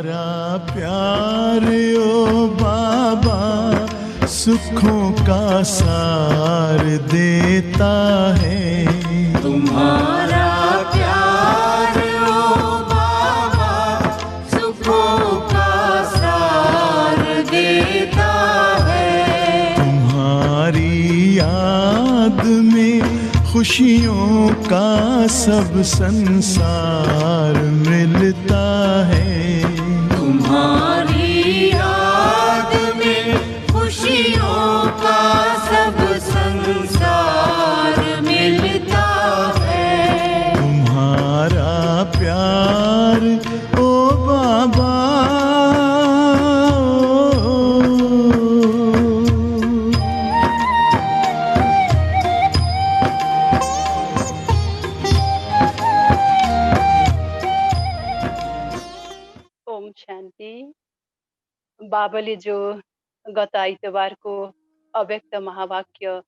प्यार ओ बाबा सुखों का सार देता है। तुम्हारा प्यार ओ बाबा सुखों का सार देता है। तुम्हारी याद में खुशियों का सब संसार मिलता है। तुम्हारी याद में खुशियों का सब संसार मिलता है। तुम्हारा प्यार ओ बाबा ओम शान्ति। बाबाले जो गत आइतबारको अव्यक्त महावाक्य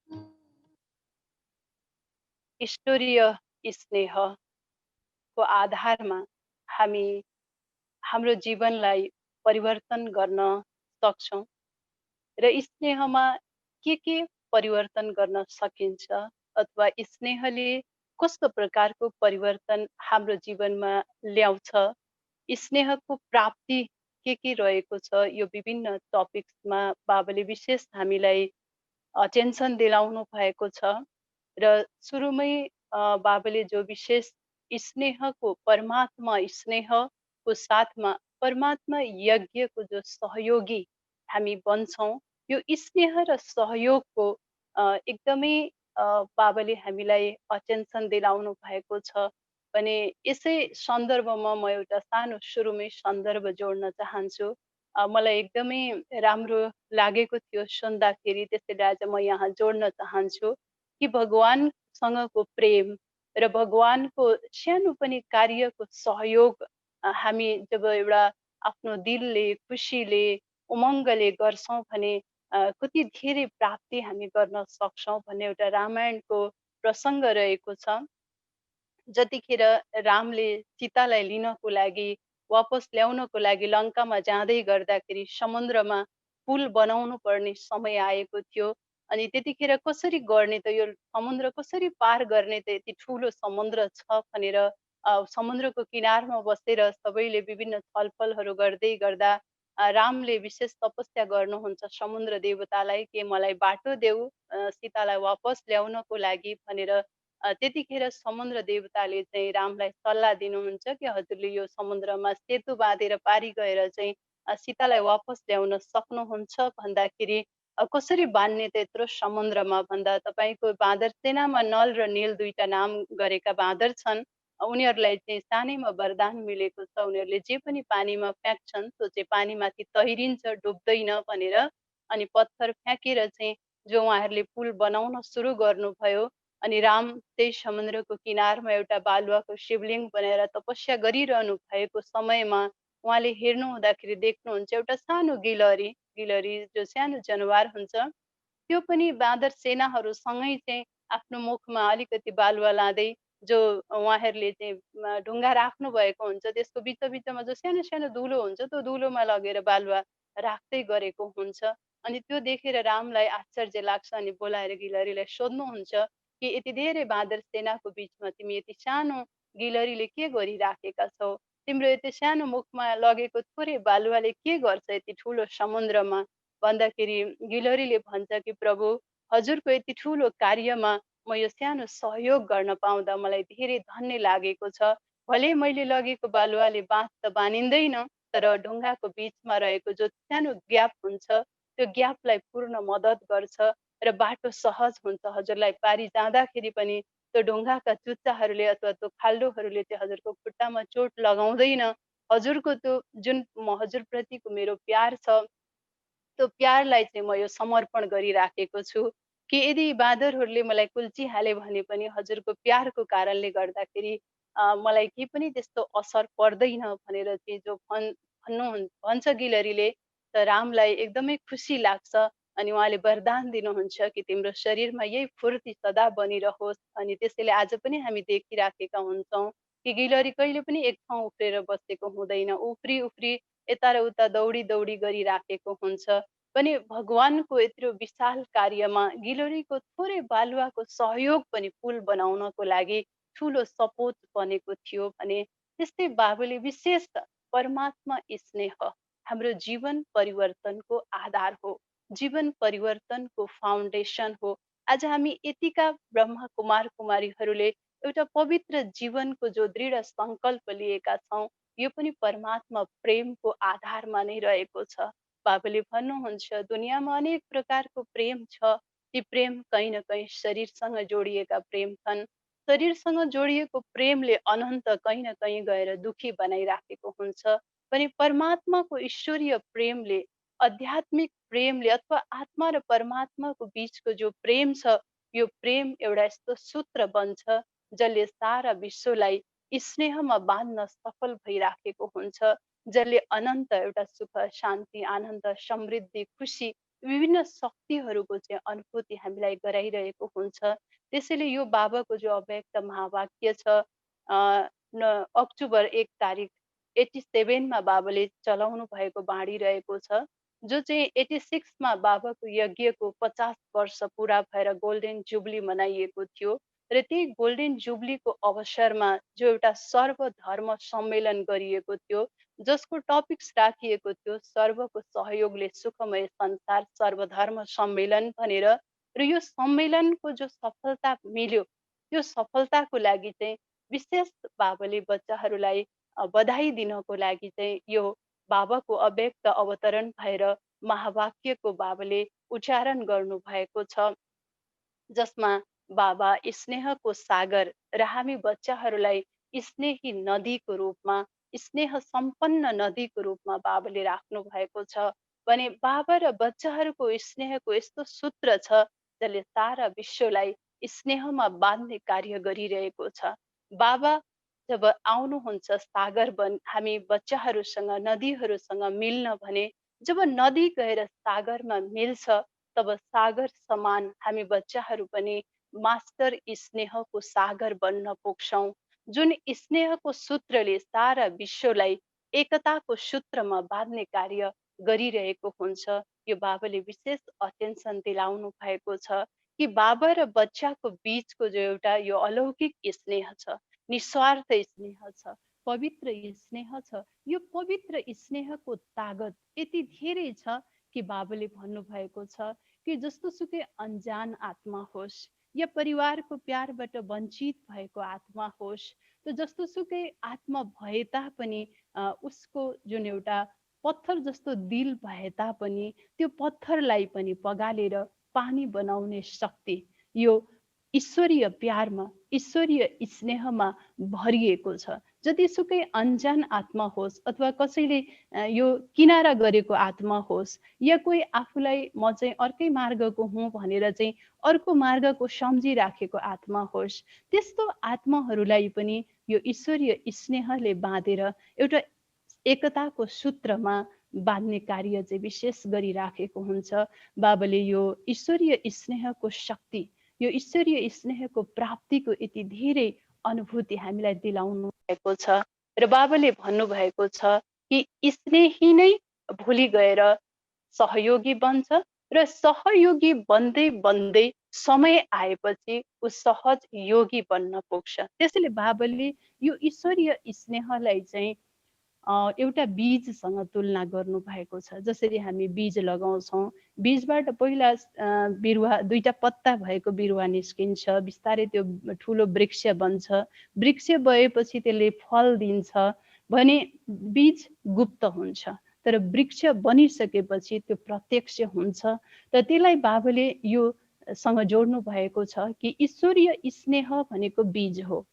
ईश्वरीय स्नेहको आधारमा हामी हाम्रो जीवनलाई परिवर्तन गर्न सक्छौँ र स्नेहमा के परिवर्तन गर्न सकिन्छ अथवा स्नेहले कस्तो प्रकारको परिवर्तन हाम्रो जीवनमा ल्याउँछ, स्नेहको प्राप्ति के रहेको छ, यो विभिन्न टपिक्समा बाबाले विशेष हामीलाई अटेन्सन दिलाउनु भएको छ। र सुरुमै बाबाले जो विशेष स्नेहको परमात्मा स्नेहको साथमा परमात्मा यज्ञको जो सहयोगी हामी बन्छौँ, यो स्नेह र सहयोगको एकदमै बाबाले हामीलाई अटेन्सन दिलाउनु भएको छ भने यसै सन्दर्भमा म एउटा सानो सुरुमै सन्दर्भ जोड्न चाहन्छु। मलाई एकदमै राम्रो लागेको थियो सुन्दाखेरि, त्यसैले आज म यहाँ जोड्न चाहन्छु कि भगवानसँगको प्रेम र भगवानको सानो पनि कार्यको सहयोग हामी जब एउटा आफ्नो दिलले खुसीले उमङ्गले गर्छौँ भने कति धेरै प्राप्ति हामी गर्न सक्छौँ भन्ने एउटा रामायणको प्रसङ्ग रहेको छ। जतिखेर रामले सीतालाई लिनको लागि वापस ल्याउनको लागि लङ्कामा जाँदै गर्दाखेरि समुद्रमा पुल बनाउनु पर्ने समय आएको थियो। अनि त्यतिखेर कसरी गर्ने त, यो समुद्र कसरी पार गर्ने त, यति ठुलो समुद्र छ भनेर समुद्रको किनारमा बसेर सबैले विभिन्न छलफलहरू गर्दै गर्दा रामले विशेष तपस्या गर्नुहुन्छ समुद्र देवतालाई कि मलाई बाटो देऊ सीतालाई वापस ल्याउनको लागि भनेर। त्यतिखेर समुद्र देवताले चाहिँ रामलाई सल्लाह दिनुहुन्छ कि हजुरले यो समुद्रमा सेतु बाँधेर पारी गएर चाहिँ सीतालाई वापस ल्याउन सक्नुहुन्छ भन्दाखेरि कसरी बाँध्ने त यत्रो समुद्रमा भन्दा तपाईँको बाँदर सेनामा नल र नील दुईटा नाम गरेका बाँदर छन्, उनीहरूलाई चाहिँ सानैमा वरदान मिलेको छ, उनीहरूले जे पनि पानीमा फ्याँक्छन् त्यो चाहिँ पानीमाथि तैरिन्छ, डुब्दैन भनेर। अनि पत्थर फ्याँकेर चाहिँ जो उहाँहरूले पुल बनाउन सुरु गर्नुभयो अनि राम त्यही समुद्रको किनारमा एउटा बालुवाको शिवलिङ बनाएर तपस्या गरिरहनु भएको समयमा उहाँले हेर्नु हुँदाखेरि देख्नुहुन्छ एउटा सानो गिलहरी जो सानो जनावर हुन्छ, त्यो पनि बाँदर सेनाहरूसँगै चाहिँ आफ्नो मुखमा अलिकति बालुवा लाँदै जो उहाँहरूले चाहिँ ढुङ्गा राख्नु भएको हुन्छ त्यसको बिचमा जो सानो सानो धुलो हुन्छ त्यो धुलोमा लगेर बालुवा राख्दै गरेको हुन्छ। अनि त्यो देखेर रामलाई आश्चर्य लाग्छ अनि बोलाएर गिलहरीलाई सोध्नुहुन्छ कि यति धेरै बाँदर सेनाको बिचमा तिमी यति सानो गिलहरीले के गरिराखेका छौ, तिम्रो यति सानो मुखमा लगेको थोरै बालुवाले के गर्छ यति ठुलो समुद्रमा भन्दाखेरि गिलहरीले भन्छ कि प्रभु हजुरको यति ठुलो कार्यमा म यो सानो सहयोग गर्न पाउँदा मलाई धेरै धन्य लागेको छ। भले मैले लगेको बालुवाले बाँध त बानिँदैन तर ढुङ्गाको बिचमा रहेको जो सानो ग्याप हुन्छ त्यो ग्यापलाई पूर्ण मद्दत गर्छ र बाटो सहज हुन्छ। हजुरलाई पारी जाँदाखेरि पनि त्यो ढुङ्गाका चुच्चाहरूले अथवा त्यो खाल्डोहरूले चाहिँ हजुरको खुट्टामा चोट लगाउँदैन। हजुरको त्यो जुन हजुरप्रतिको मेरो प्यार छ त्यो प्यारलाई चाहिँ म यो समर्पण गरिराखेको छु कि यदि बाँदरहरूले मलाई कुल्चिहाले भने पनि हजुरको प्यारको कारणले गर्दाखेरि मलाई केही पनि त्यस्तो असर पर्दैन भनेर चाहिँ जो भन्छ गिलहरीले, त रामलाई एकदमै खुसी लाग्छ अनि उहाँले वरदान दिनुहुन्छ कि तिम्रो शरीरमा यही फुर्ती सदा बनिरहोस्। अनि त्यसैले आज पनि हामी देखिराखेका हुन्छौँ कि गिलहरी कहिले पनि एक ठाउँ उफ्रेर बसेको हुँदैन, उफ्री यता र उता दौडी दौडी गरिराखेको हुन्छ भने भगवानको यत्रो विशाल कार्यमा गिलोरीको थोरै बालुवाको सहयोग पनि पुल बनाउनको लागि ठुलो सपोर्ट बनेको थियो भने त्यस्तै बाबुले विशेष परमात्मा स्नेह हाम्रो जीवन परिवर्तनको आधार हो, जीवन परिवर्तनको फाउन्डेसन हो। आज हामी यतिका ब्रह्मा कुमार कुमारीहरूले एउटा पवित्र जीवनको जो दृढ सङ्कल्प लिएका छौँ, यो पनि परमात्मा प्रेमको आधारमा नै रहेको छ। बाबुले भन्नुहुन्छ दुनियाँमा अनेक प्रकारको प्रेम छ, ती प्रेम कहीँ न कहीँ शरीरसँग जोडिएका प्रेम छन्। शरीरसँग जोडिएको प्रेमले अनन्त कहीँ न कहीँ गएर दुखी बनाइराखेको हुन्छ भने परमात्माको ईश्वरीय प्रेमले, आध्यात्मिक प्रेमले अथवा आत्मा र परमात्माको बीचको जो प्रेम छ, यो प्रेम एउटा यस्तो सूत्र बन्छ जसले सारा विश्वलाई स्नेहमा बाँध्न सफल भइराखेको हुन्छ, जसले अनन्त एउटा सुख शान्ति आनन्द समृद्धि खुसी विभिन्न शक्तिहरूको चाहिँ अनुभूति हामीलाई गराइरहेको हुन्छ। त्यसैले यो बाबाको जो अव्यक्त महावाक्य छ अक्टोबर 1 तारिक 87 मा बाबाले चलाउनु भएको बाँडिरहेको छ, जो चाहिँ 86 मा बाबाको यज्ञको 50 वर्ष पुरा भएर गोल्डन जुबली मनाइएको थियो र त्यही गोल्डन जुबलीको अवसरमा जो एउटा सर्वधर्म सम्मेलन गरिएको थियो, जसको टपिक्स राखिएको थियो सर्वको सहयोगले सुखमय संसार सर्वधर्म सम्मेलन भनेर। र यो सम्मेलनको जो सफलता मिल्यो, त्यो सफलताको लागि चाहिँ विशेष बाबाले बच्चाहरूलाई बधाई दिनको लागि चाहिँ यो बाबाको अव्यक्त अवतरण भएर महावाक्यको बाबाले उच्चारण गर्नु भएको छ, जसमा बाबा स्नेहको सागर र हामी बच्चाहरूलाई स्नेही नदीको रूपमा, स्नेह सम्पन्न नदीको रूपमा बाबाले राख्नु भएको छ भने बाबा र बच्चाहरूको स्नेहको यस्तो सूत्र छ जसले सारा विश्वलाई स्नेहमा बाँध्ने कार्य गरिरहेको छ। बाबा जब आउनुहुन्छ सागर हामी बच्चाहरूसँग नदीहरूसँग मिल्न भने जब नदी गएर सागरमा मिल्छ तब सागर समान हामी बच्चाहरू पनि मास्टर स्नेहको सागर बन्न पुग्छौँ, जुन स्नेहको सूत्रले सारा विश्वलाई एकताको सूत्रमा बाँध्ने कार्य गरिरहेको हुन्छ। यो बाबाले विशेष अटेन्सन दिलाउनु भएको छ कि बाबा र बच्चाको बीचको जो एउटा यो अलौकिक स्नेह छ, निस्वार्थ स्नेह छ, पवित्र स्नेह छ, यो पवित्र स्नेहको तागत यति धेरै छ कि बाबाले भन्नुभएको छ कि जस्तो सुकै अनजान आत्मा होस् या परिवारको प्यारबाट वञ्चित भएको आत्मा होस्, त जस्तो सुकै आत्मा भए तापनि उसको जुन एउटा पत्थर जस्तो दिल भए तापनि त्यो पत्थरलाई पनि पगालेर पानी बनाउने शक्ति यो ईश्वरीय प्यारमा, ईश्वरीय स्नेहमा भरिएको छ। जतिसुकै अनजान आत्मा होस् अथवा कसैले यो किनारा गरेको आत्मा होस् या कोही आफूलाई म चाहिँ अर्कै मार्गको हुँ भनेर चाहिँ अर्को मार्गको सम्झिराखेको आत्मा होस्, त्यस्तो आत्माहरूलाई पनि यो ईश्वरीय स्नेहले बाँधेर एउटा एकताको सूत्रमा बाँध्ने कार्य चाहिँ विशेष गरिराखेको हुन्छ। बाबाले यो ईश्वरीय स्नेहको शक्ति, यो ईश्वरीय स्नेहको प्राप्तिको यति धेरै अनुभूति हामीलाई दिलाउनु भएको छ र बाबाले भन्नुभएको छ कि स्नेही नै भोलि गएर सहयोगी बन्छ र सहयोगी बन्दै बन्दै समय आएपछि ऊ सहज योगी बन्न पुग्छ। त्यसैले बाबाले यो ईश्वरीय स्नेहलाई चाहिँ एउटा बीजसँग तुलना गर्नु भएको छ। जसरी हामी बीज लगाउँछौँ, बीजबाट पहिला बिरुवा दुईटा पत्ता भएको बिरुवा निस्किन्छ, बिस्तारै त्यो ठुलो वृक्ष बन्छ, वृक्ष भएपछि त्यसले फल दिन्छ भने बीज गुप्त हुन्छ, तर वृक्ष बनिसकेपछि त्यो प्रत्यक्ष हुन्छ। र त्यसलाई बाबाले यो सँग जोड्नु भएको छ कि ईश्वरीय स्नेह भनेको बीज हो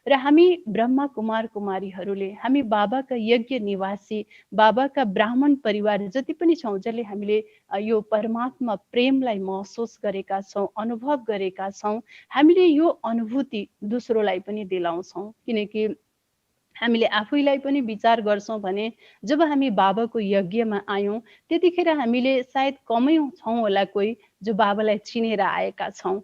र हामी ब्रह्मा कुमार कुमारीहरूले, हामी बाबाका यज्ञ निवासी, बाबाका ब्राह्मण परिवार जति पनि छौँ जसले हामीले यो परमात्मा प्रेमलाई महसुस गरेका छौँ, अनुभव गरेका छौँ, हामीले यो अनुभूति दोस्रोलाई पनि दिलाउँछौँ। किनकि हामीले आफैलाई पनि विचार गर्छौँ भने जब हामी बाबाको यज्ञमा आयौँ त्यतिखेर हामीले सायद कमै छौँ होला कोही जो बाबालाई चिनेर आएका छौँ।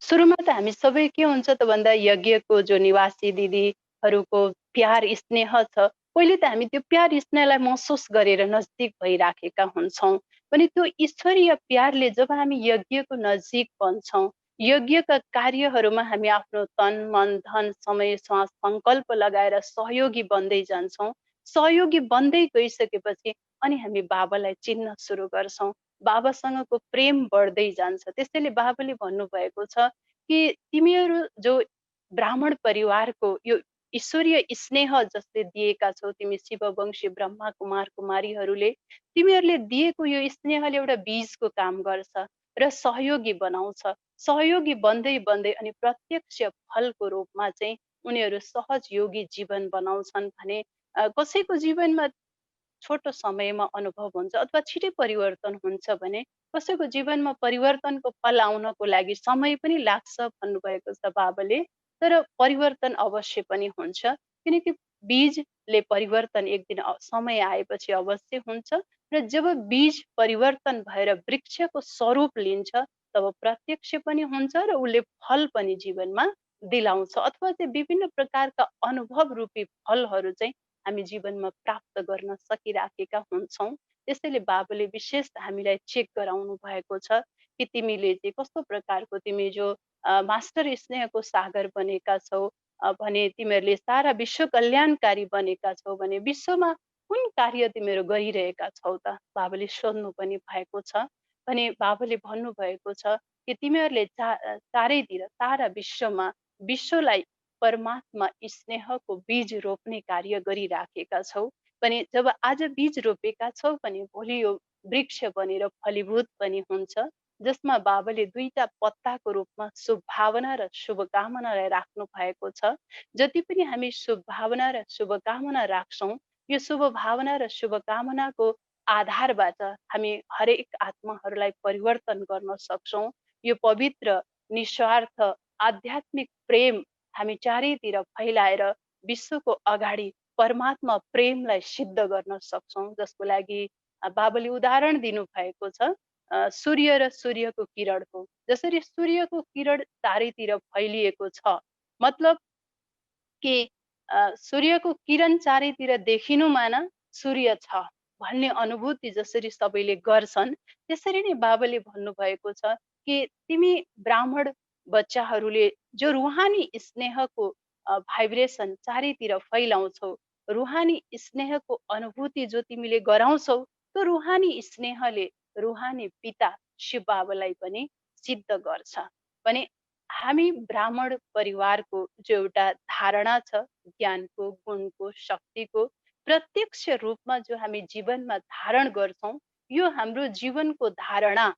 सुरुमा त हामी सबै के हुन्छ त भन्दा यज्ञको जो निवासी दिदीहरूको प्यार स्नेह छ पहिले त हामी त्यो प्यार स्नेहलाई महसुस गरेर नजिक भइराखेका हुन्छौँ। भने त्यो ईश्वरीय प्यारले जब हामी यज्ञको नजिक बन्छौँ, यज्ञका कार्यहरूमा हामी आफ्नो तन, मन, धन, समय, श्वास, सङ्कल्प लगाएर सहयोगी बन्दै जान्छौँ। सहयोगी बन्दै गइसकेपछि अनि हामी बाबालाई चिन्न सुरु गर्छौँ। बाबासँगको प्रेम बढ्दै जान्छ। त्यसैले बाबाले भन्नुभएको छ कि तिमीहरू जो ब्राह्मण परिवारको यो ईश्वरीय स्नेह जसले दिएका छौ, तिमी शिववंशी ब्रह्मा कुमार कुमारीहरूले तिमीहरूले दिएको यो स्नेहले एउटा बीजको काम गर्छ र सहयोगी बनाउँछ। सहयोगी बन्दै बन्दै अनि प्रत्यक्ष फलको रूपमा चाहिँ उनीहरू सहज योगी जीवन बनाउँछन् भने कसैको जीवनमा छोटो समयमा अनुभव हुन्छ अथवा छिटै परिवर्तन हुन्छ भने कसैको जीवनमा परिवर्तनको फल आउनको लागि समय पनि लाग्छ भन्नुभएको छ बाबाले। तर परिवर्तन अवश्य पनि हुन्छ, किनकि बीजले परिवर्तन एक दिन समय आएपछि अवश्य हुन्छ र जब बीज परिवर्तन भएर वृक्षको स्वरूप लिन्छ तब प्रत्यक्ष पनि हुन्छ र उसले फल पनि जीवनमा दिलाउँछ अथवा चाहिँ विभिन्न प्रकारका अनुभव रूपी फलहरू चाहिँ हामी जीवनमा प्राप्त गर्न सकिराखेका हुन्छौँ। त्यसैले बाबाले विशेष हामीलाई चेक गराउनु भएको छ कि तिमीले चाहिँ कस्तो प्रकारको तिमी जो मास्टर स्नेहको सागर बनेका छौ भने तिमीहरूले सारा विश्व कल्याणकारी बनेका छौ भने विश्वमा कुन कार्य तिमीहरू गरिरहेका छौ त बाबाले सोध्नु पनि भएको छ। भने बाबाले भन्नुभएको छ कि तिमीहरूले चारैतिर सारा विश्वमा विश्वलाई परमात्मा स्नेहको बीज रोप्ने कार्य गरिराखेका छौ। भने जब आज बीज रोपेका छौ भने भोलि यो वृक्ष बनेर फलीभूत पनि हुन्छ, जसमा बाबाले दुईटा पत्ताको रूपमा शुभभावना र शुभकामनालाई राख्नु भएको छ। जति पनि हामी शुभभावना र शुभकामना राख्छौँ, यो शुभभावना र शुभकामनाको आधारबाट हामी हरेक आत्माहरूलाई परिवर्तन गर्न सक्छौँ। यो पवित्र निस्वार्थ आध्यात्मिक प्रेम हामी चारैतिर फैलाएर विश्वको अगाडि परमात्मा प्रेमलाई सिद्ध गर्न सक्छौँ, जसको लागि बाबाले उदाहरण दिनुभएको छ सूर्य र सूर्यको किरणको। जसरी सूर्यको किरण चारैतिर फैलिएको छ, मतलब कि सूर्यको किरण चारैतिर देखिनुमा न सूर्य छ भन्ने अनुभूति जसरी सबैले गर्छन्, त्यसरी नै बाबाले भन्नुभएको छ कि तिमी ब्राह्मण बच्चाहरूले जो रुहानी स्नेहको भाइब्रेसन चारैतिर फैलाउँछौ, रुहानी स्नेहको अनुभूति जो तिमीले गराउँछौ, त्यो रुहानी स्नेहले रुहानी पिता शिव बाबालाई पनि सिद्ध गर्छ। भने हामी ब्राह्मण परिवारको जो एउटा धारणा छ ज्ञानको, गुणको, शक्तिको प्रत्यक्ष रूपमा जो हामी जीवनमा धारण गर्छौँ, यो हाम्रो जीवनको धारणा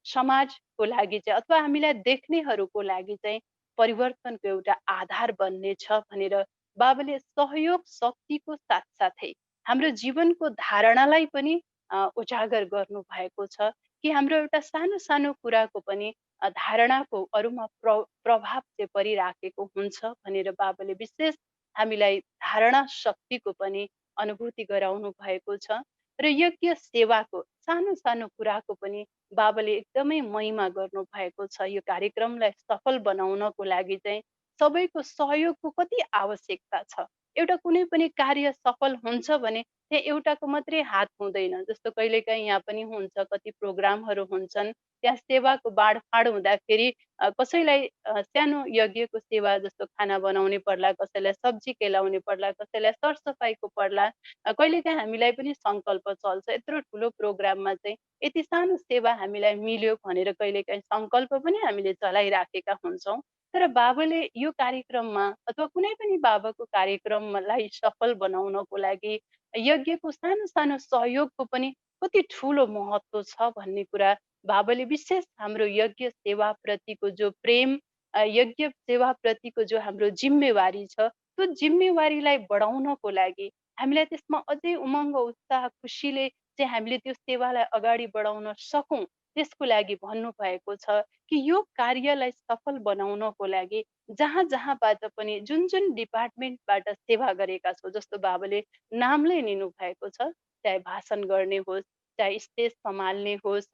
समाजको लागि चाहिँ अथवा हामीलाई देख्नेहरूको लागि चाहिँ परिवर्तनको एउटा आधार बन्नेछ भनेर बाबाले सहयोग शक्तिको साथसाथै हाम्रो जीवनको धारणालाई पनि उजागर गर्नु भएको छ कि हाम्रो एउटा सानो सानो कुराको पनि धारणाको अरूमा प्रभाव चाहिँ परिराखेको हुन्छ भनेर बाबाले विशेष हामीलाई धारणा शक्तिको पनि अनुभूति गराउनु भएको छ। र यज्ञ सेवाको सानो सानो कुराको पनि बाबाले एकदमै महिमा गर्नु भएको छ। यो कार्यक्रमलाई सफल बनाउनको लागि चाहिँ सबैको सहयोगको कति आवश्यकता छ। एउटा कुनै पनि कार्य सफल हुन्छ भने त्यहाँ एउटाको मात्रै हात हुँदैन। जस्तो कहिलेकाहीँ यहाँ पनि हुन्छ, कति प्रोग्रामहरू हुन्छन्, त्यहाँ सेवाको बाँडफाँड हुँदाखेरि कसैलाई सानो यज्ञको सेवा जस्तो खाना बनाउने पर्ला, कसैलाई सब्जी केलाउने पर्ला, कसैलाई सरसफाइको पर्ला, कहिलेकाहीँ हामीलाई पनि सङ्कल्प चल्छ यत्रो ठुलो प्रोग्राममा चाहिँ यति सानो सेवा हामीलाई मिल्यो भनेर कहिलेकाहीँ सङ्कल्प पनि हामीले चलाइराखेका हुन्छौँ। तर बाबाले यो कार्यक्रममा अथवा कुनै पनि बाबाको कार्यक्रमलाई सफल बनाउनको लागि यज्ञको सानो सानो सहयोगको पनि कति ठुलो महत्त्व छ भन्ने कुरा बाबाले विशेष हाम्रो यज्ञ सेवाप्रतिको जो प्रेम, यज्ञ सेवाप्रतिको जो हाम्रो जिम्मेवारी छ, त्यो जिम्मेवारीलाई बढाउनको लागि हामीलाई त्यसमा अझै उमङ्ग, उत्साह, खुसीले चाहिँ हामीले त्यो सेवालाई अगाडि बढाउन सकौँ, त्यसको लागि भन्नुभएको छ कि यो कार्यलाई सफल बनाउनको लागि जहाँ जहाँबाट पनि जुन जुन डिपार्टमेन्टबाट सेवा गरेका छौँ, जस्तो बाबाले नामले लिनु भएको छ, चाहे भाषण गर्ने होस्, चाहे स्टेज सम्हाल्ने होस्,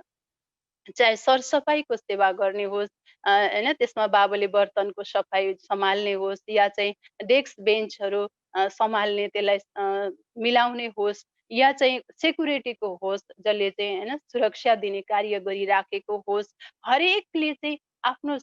चाहे सरसफाइको सेवा गर्ने होस्, होइन त्यसमा बाबाले बर्तनको सफाइ सम्हाल्ने होस्, या चाहिँ डेस्क बेन्चहरू सम्हाल्ने, त्यसलाई मिलाउने होस् या चाहिँ सेक्युरिटीको होस्, जसले चाहिँ होइन सुरक्षा दिने कार्य गरिराखेको होस्, हरेकले चाहिँ आफ्नो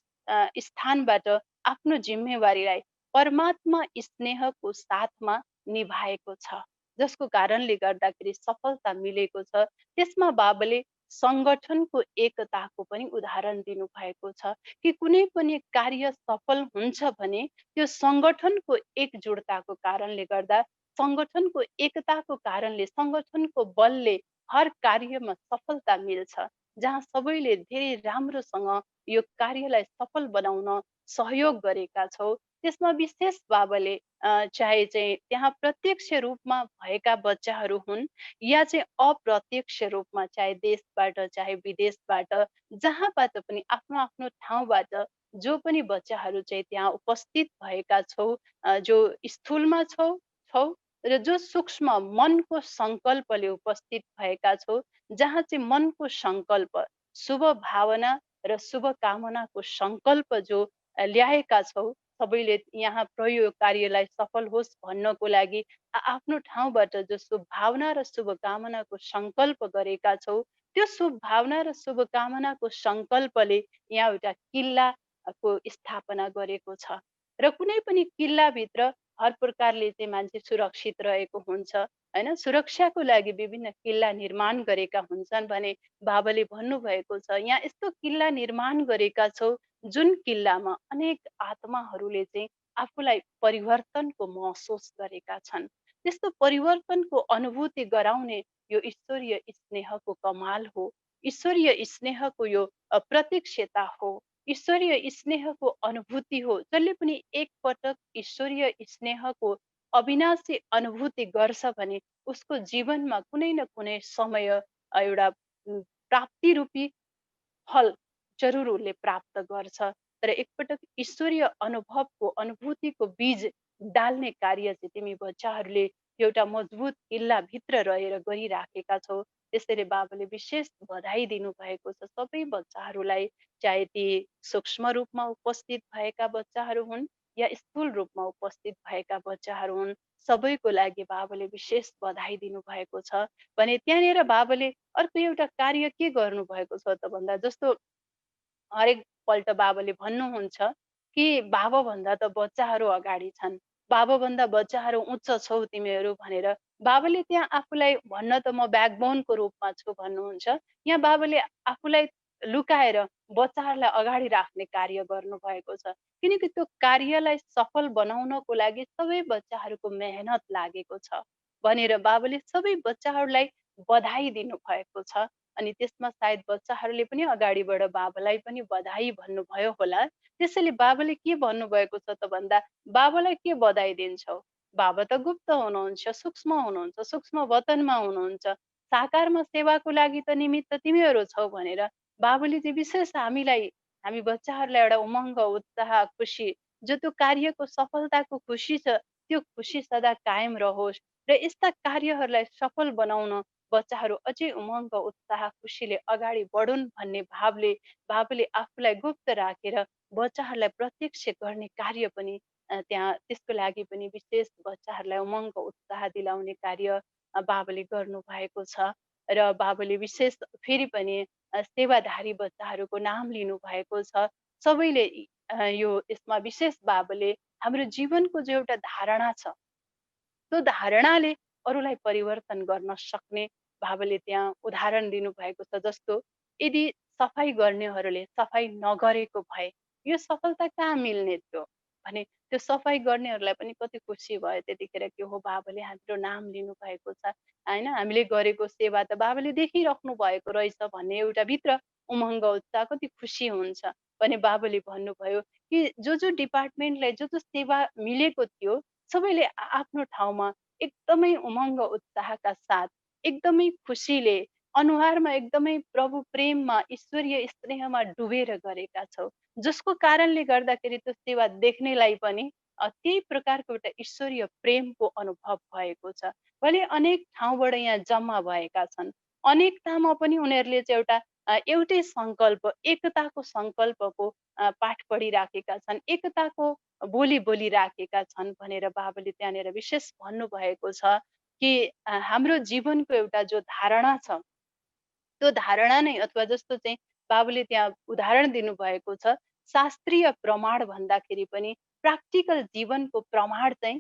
स्थानबाट आफ्नो जिम्मेवारीलाई परमात्मा स्नेहको साथमा निभाएको छ, जसको कारणले गर्दाखेरि सफलता मिलेको छ। त्यसमा बाबाले सङ्गठनको एकताको पनि उदाहरण दिनुभएको छ कि कुनै पनि कार्य सफल हुन्छ भने त्यो सङ्गठनको एकजुटताको कारणले गर्दा, सङ्गठनको एकताको कारणले, सङ्गठनको बलले हर कार्यमा सफलता मिल्छ। जहाँ सबैले धेरै राम्रोसँग यो कार्यलाई सफल बनाउन सहयोग गरेका छौँ, त्यसमा विशेष बाबाले चाहे चाहिँ त्यहाँ प्रत्यक्ष रूपमा भएका बच्चाहरू हुन् या चाहिँ अप्रत्यक्ष रूपमा, चाहे देशबाट चाहे विदेशबाट, जहाँबाट पनि आफ्नो आफ्नो ठाउँबाट जो पनि बच्चाहरू चाहिँ त्यहाँ उपस्थित भएका छौँ, जो स्थूलमा छौँ र जो सूक्ष्म मनको सङ्कल्पले उपस्थित भएका छौँ, जहाँ चाहिँ मनको सङ्कल्प, शुभ भावना र शुभकामनाको सङ्कल्प जो ल्याएका छौँ, सबैले यहाँ प्रयोग कार्यलाई सफल होस् भन्नको लागि आफ्नो ठाउँबाट जो शुभ भावना र शुभकामनाको सङ्कल्प गरेका छौँ, त्यो शुभ भावना र शुभकामनाको सङ्कल्पले यहाँ एउटा किल्लाको स्थापना गरेको छ र कुनै पनि किल्लाभित्र हर प्रकारले चाहिँ मान्छे सुरक्षित रहेको हुन्छ, होइन। सुरक्षाको लागि विभिन्न किल्ला निर्माण गरेका हुन्छन् भने बाबाले भन्नुभएको छ यहाँ यस्तो किल्ला निर्माण गरेका छौँ जुन किल्लामा अनेक आत्माहरूले चाहिँ आफूलाई परिवर्तनको महसुस गरेका छन्। त्यस्तो परिवर्तनको अनुभूति गराउने यो ईश्वरीय स्नेहको कमाल हो, ईश्वरीय स्नेहको यो प्रत्यक्षता हो, ईश्वरीय स्नेहको अनुभूति हो। जसले पनि एकपटक ईश्वरीय स्नेहको अविनाशी अनुभूति गर्छ भने उसको जीवनमा कुनै न कुनै समय एउटा प्राप्ति रूपी फल जरुर उसले प्राप्त गर्छ। तर एकपटक ईश्वरीय अनुभवको अनुभूतिको बीज डाल्ने कार्य चाहिँ तिमी बच्चाहरूले एउटा मजबुत किल्लाभित्र रहेर गरिराखेका छौ। त्यसैले बाबाले विशेष बधाई दिनुभएको छ सबै बच्चाहरूलाई, चाहे ती सूक्ष्म रूपमा उपस्थित भएका बच्चाहरू हुन् या स्थूल रूपमा उपस्थित भएका बच्चाहरू हुन्, सबैको लागि बाबाले विशेष बधाई दिनुभएको छ। भने त्यहाँनिर बाबाले अर्को एउटा कार्य के गर्नुभएको छ त भन्दा, जस्तो हरेक पल्ट बाबाले भन्नुहुन्छ कि बाबाभन्दा त बच्चाहरू अगाडि छन्, बाबाभन्दा बच्चाहरू उच्च छौ तिमीहरू भनेर बाबाले त्यहाँ आफूलाई भन्न त म ब्याकबोनको रूपमा छु भन्नुहुन्छ। यहाँ बाबाले आफूलाई लुकाएर बच्चाहरूलाई अगाडि राख्ने कार्य गर्नुभएको छ, किनकि त्यो कार्यलाई सफल बनाउनको लागि सबै बच्चाहरूको मेहनत लागेको छ भनेर बाबाले सबै बच्चाहरूलाई बधाई दिनुभएको छ। अनि त्यसमा सायद बच्चाहरूले पनि अगाडिबाट बाबालाई पनि बधाई भन्नुभयो होला। त्यसैले बाबाले के भन्नुभएको छ त भन्दा, बाबालाई के बधाई दिन्छौ? बाबा त गुप्त हुनुहुन्छ, सूक्ष्म हुनुहुन्छ, सूक्ष्म वतनमा हुनुहुन्छ, साकारमा सेवाको लागि त निमित्त तिमीहरू छौ भनेर बाबाले चाहिँ विशेष हामीलाई, हामी बच्चाहरूलाई एउटा उमङ्ग, उत्साह, खुसी, जो त्यो कार्यको सफलताको खुसी छ त्यो खुसी सदा कायम रहोस् र यस्ता कार्यहरूलाई सफल बनाउन बच्चाहरू अझै उमङ्ग, उत्साह, खुसीले अगाडि बढुन् भन्ने भावले बाबाले आफूलाई गुप्त राखेर बच्चाहरूलाई प्रत्यक्ष गर्ने कार्य पनि त्यहाँ त्यसको लागि पनि विशेष बच्चाहरूलाई उमङ्ग, उत्साह दिलाउने कार्य बाबाले गर्नु भएको छ। र बाबाले विशेष फेरि पनि सेवाधारी बच्चाहरूको नाम लिनु भएको छ। सबैले यो यसमा विशेष बाबाले हाम्रो जीवनको जो एउटा धारणा छ, त्यो धारणाले अरूलाई परिवर्तन गर्न सक्ने बाबाले त्यहाँ उदाहरण दिनुभएको छ। जस्तो यदि सफाई गर्नेहरूले सफाई नगरेको भए यो सफलता कहाँ मिल्ने थियो भने त्यो सफाई गर्नेहरूलाई पनि कति खुसी भयो त्यतिखेर कि हो बाबाले हाम्रो नाम लिनु भएको छ, होइन, हामीले गरेको सेवा त बाबाले देखिराख्नु भएको रहेछ भन्ने एउटा भित्र उमङ्ग, उत्साह, कति खुसी हुन्छ भने बाबाले भन्नुभयो कि जो डिपार्टमेन्टलाई जो सेवा मिलेको थियो सबैले आफ्नो ठाउँमा एकदमै उमङ्ग, उत्साहका साथ, एकदमै खुसीले, अनुहारमा एकदमै प्रभु प्रेममा, ईश्वरीय स्नेहमा डुबेर गरेका छौ, जसको कारणले गर्दाखेरि त्यो सेवा देख्नेलाई पनि त्यही प्रकारको एउटा ईश्वरीय प्रेमको अनुभव भएको छ। भले अनेक ठाउँबाट यहाँ जम्मा भएका छन्, अनेक ठाउँमा पनि उनीहरूले चाहिँ एउटा एउटै सङ्कल्प, एकताको सङ्कल्पको पाठ पढिराखेका छन्, एकताको बोली बोलिराखेका छन् भनेर बाबाले त्यहाँनिर विशेष भन्नुभएको छ कि हाम्रो जीवनको एउटा जो धारणा छ, त्यो धारणा नै अथवा जस्तो चाहिँ बाबुले त्यहाँ उदाहरण दिनुभएको छ, शास्त्रीय प्रमाण भन्दाखेरि पनि प्र्याक्टिकल जीवनको प्रमाण चाहिँ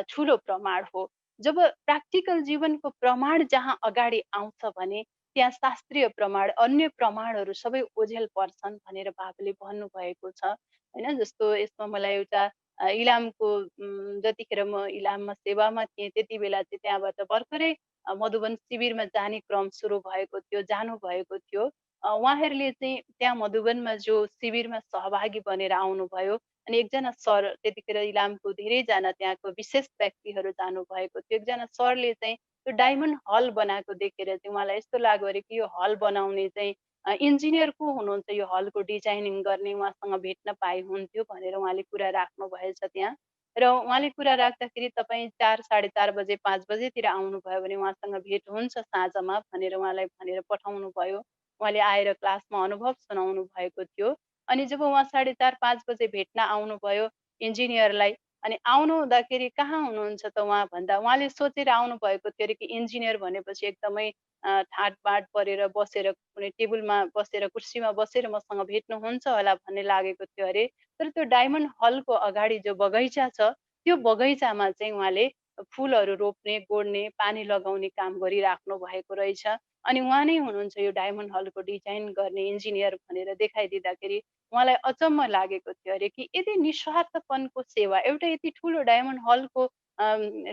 ठुलो प्रमाण हो। जब प्र्याक्टिकल जीवनको प्रमाण जहाँ अगाडि आउँछ भने त्यहाँ शास्त्रीय प्रमाण, अन्य प्रमाणहरू सबै ओझेल पर्छन् भनेर बाबुले भन्नुभएको छ। होइन, जस्तो यसमा मलाई एउटा इलामको जतिखेर म इलाममा सेवामा थिएँ त्यति बेला चाहिँ त्यहाँबाट भर्खरै मधुबन शिविरमा जाने क्रम सुरु भएको थियो, जानुभएको थियो। उहाँहरूले चाहिँ त्यहाँ मधुबनमा जो शिविरमा सहभागी बनेर आउनुभयो अनि एकजना सर, त्यतिखेर इलामको धेरैजना त्यहाँको विशेष व्यक्तिहरू जानुभएको थियो। एकजना सरले चाहिँ त्यो डायमन्ड हल बनाएको देखेर चाहिँ उहाँलाई यस्तो लाग्यो अरे कि यो हल बनाउने चाहिँ इन्जिनियर को हुनुहुन्छ, यो हलको डिजाइनिङ गर्ने, उहाँसँग भेट्न पाए हुन्थ्यो भनेर उहाँले कुरा राख्नु भएछ त्यहाँ। र उहाँले कुरा राख्दाखेरि तपाईँ 4 साढे 4 बजे 5 बजेतिर आउनुभयो भने उहाँसँग भेट हुन्छ साँझमा भनेर उहाँलाई भनेर पठाउनु भयो। उहाँले आएर क्लासमा अनुभव सुनाउनु भएको थियो। अनि जब उहाँ साढे 4 5 बजे भेट्न आउनुभयो इन्जिनियरलाई, अनि आउनु हुँदाखेरि कहाँ हुनुहुन्छ त उहाँ भन्दा उहाँले सोचेर आउनुभएको थियो अरे कि इन्जिनियर भनेपछि एकदमै ठाटबाट परेर बसेर कुनै टेबलमा बसेर, कुर्सीमा बसेर मसँग भेट्नुहुन्छ होला भन्ने लागेको थियो अरे। तर त्यो डायमन्ड हलको अगाडि जो बगैँचा छ, त्यो बगैँचामा चाहिँ उहाँले फुलहरू रोप्ने, गोड्ने, पानी लगाउने काम गरिराख्नु भएको रहेछ। अनि उहाँ नै हुनुहुन्छ यो डायमन्ड हलको डिजाइन गर्ने इन्जिनियर भनेर देखाइदिँदाखेरि उहाँलाई अचम्म लागेको थियो अरे कि यति निस्वार्थपनको सेवा, एउटा यति ठुलो डायमन्ड हलको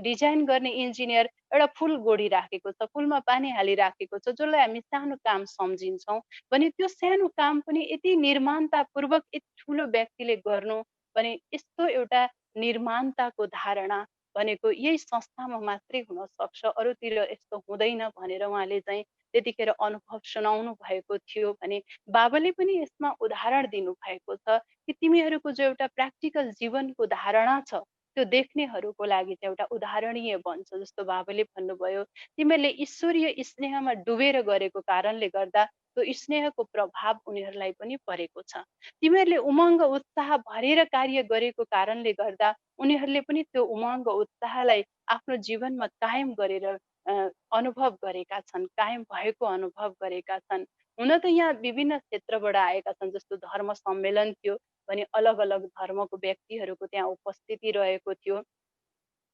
डिजाइन गर्ने इन्जिनियर एउटा फुल गोडिराखेको छ, फुलमा पानी हालिराखेको छ, जसलाई हामी सानो काम सम्झिन्छौँ भने त्यो सानो काम पनि यति निर्माणतापूर्वक यति ठुलो व्यक्तिले गर्नु भने यस्तो एउटा निर्माणताको धारणा भनेको यही संस्थामा मात्रै हुन सक्छ, अरूतिर यस्तो हुँदैन भनेर उहाँले चाहिँ त्यतिखेर अनुभव सुनाउनु भएको थियो भने बाबाले पनि यसमा उदाहरण दिनुभएको छ कि तिमीहरूको जो एउटा प्र्याक्टिकल जीवनको धारणा छ त्यो देख्नेहरूको लागि चाहिँ एउटा उदाहरणीय बन्छ। जस्तो बाबाले भन्नुभयो, तिमीहरूले ईश्वरीय स्नेहमा डुबेर गरेको कारणले गर्दा त्यो स्नेहको प्रभाव उनीहरूलाई पनि परेको छ। तिमीहरूले उमङ्ग उत्साह भरेर कार्य गरेको कारणले गर्दा उनीहरूले पनि त्यो उमङ्ग उत्साहलाई आफ्नो जीवनमा कायम गरेर अनुभव गरेका छन्, कायम भएको अनुभव गरेका छन्। हुन त यहाँ विभिन्न क्षेत्रबाट आएका छन्, जस्तो धर्म सम्मेलन थियो भने अलग अलग धर्मको व्यक्तिहरूको त्यहाँ उपस्थिति रहेको थियो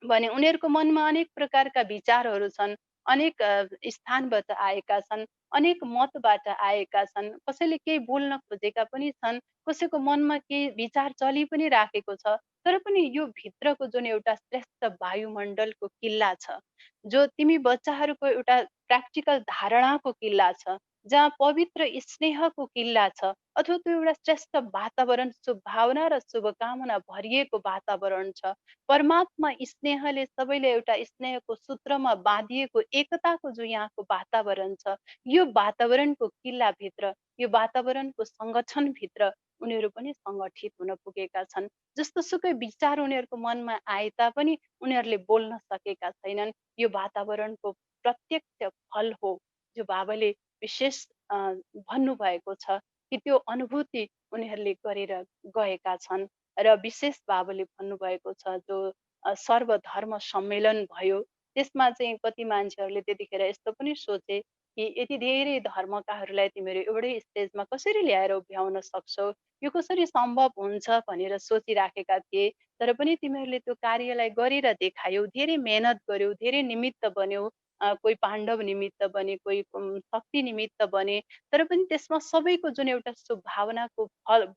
भने उनीहरूको मनमा अनेक प्रकारका विचारहरू छन्, अनेक स्थानबाट आएका छन्, अनेक मतबाट आएका छन्, कसैले केही बोल्न खोजेका पनि छन्, कसैको मनमा केही विचार चलि पनि राखेको छ। तर पनि यो भित्रको जुन एउटा श्रेष्ठ वायुमण्डलको किल्ला छ, जो तिमी बच्चाहरूको एउटा प्र्याक्टिकल धारणाको किल्ला छ, जहाँ पवित्र स्नेहको किल्ला छ, अथवा त्यो एउटा श्रेष्ठ वातावरण, शुभभावना र शुभकामना भरिएको वातावरण छ। परमात्मा स्नेहले सबैले एउटा स्नेहको सूत्रमा बाँधिएको एकताको जो यहाँको वातावरण छ, यो वातावरणको किल्लाभित्र, यो वातावरणको सङ्गठनभित्र उनीहरू पनि सङ्गठित हुन पुगेका छन्। जस्तो सुकै विचार उनीहरूको मनमा आए तापनि उनीहरूले बोल्न सकेका छैनन्। यो वातावरणको प्रत्यक्ष फल हो जो बाबाले विशेष भन्नुभएको छ कि त्यो अनुभूति उनीहरूले गरेर गएका छन्। र विशेष बाबाले भन्नुभएको छ जो सर्वधर्म सम्मेलन भयो, त्यसमा चाहिँ कति मान्छेहरूले त्यतिखेर यस्तो पनि सोचे कि यति धेरै धर्मकाहरूलाई तिमीहरू एउटै स्टेजमा कसरी ल्याएर उभ्याउन सक्छौ, यो कसरी सम्भव हुन्छ भनेर सोचिराखेका थिए। तर पनि तिमीहरूले त्यो कार्यलाई गरेर देखायौ, धेरै मेहनत गर्यौ, धेरै निमित्त बन्यौ, कोही पाण्डव निमित्त बने, कोही शक्ति निमित्त बने, तर पनि त्यसमा सबैको जुन एउटा शुभभावनाको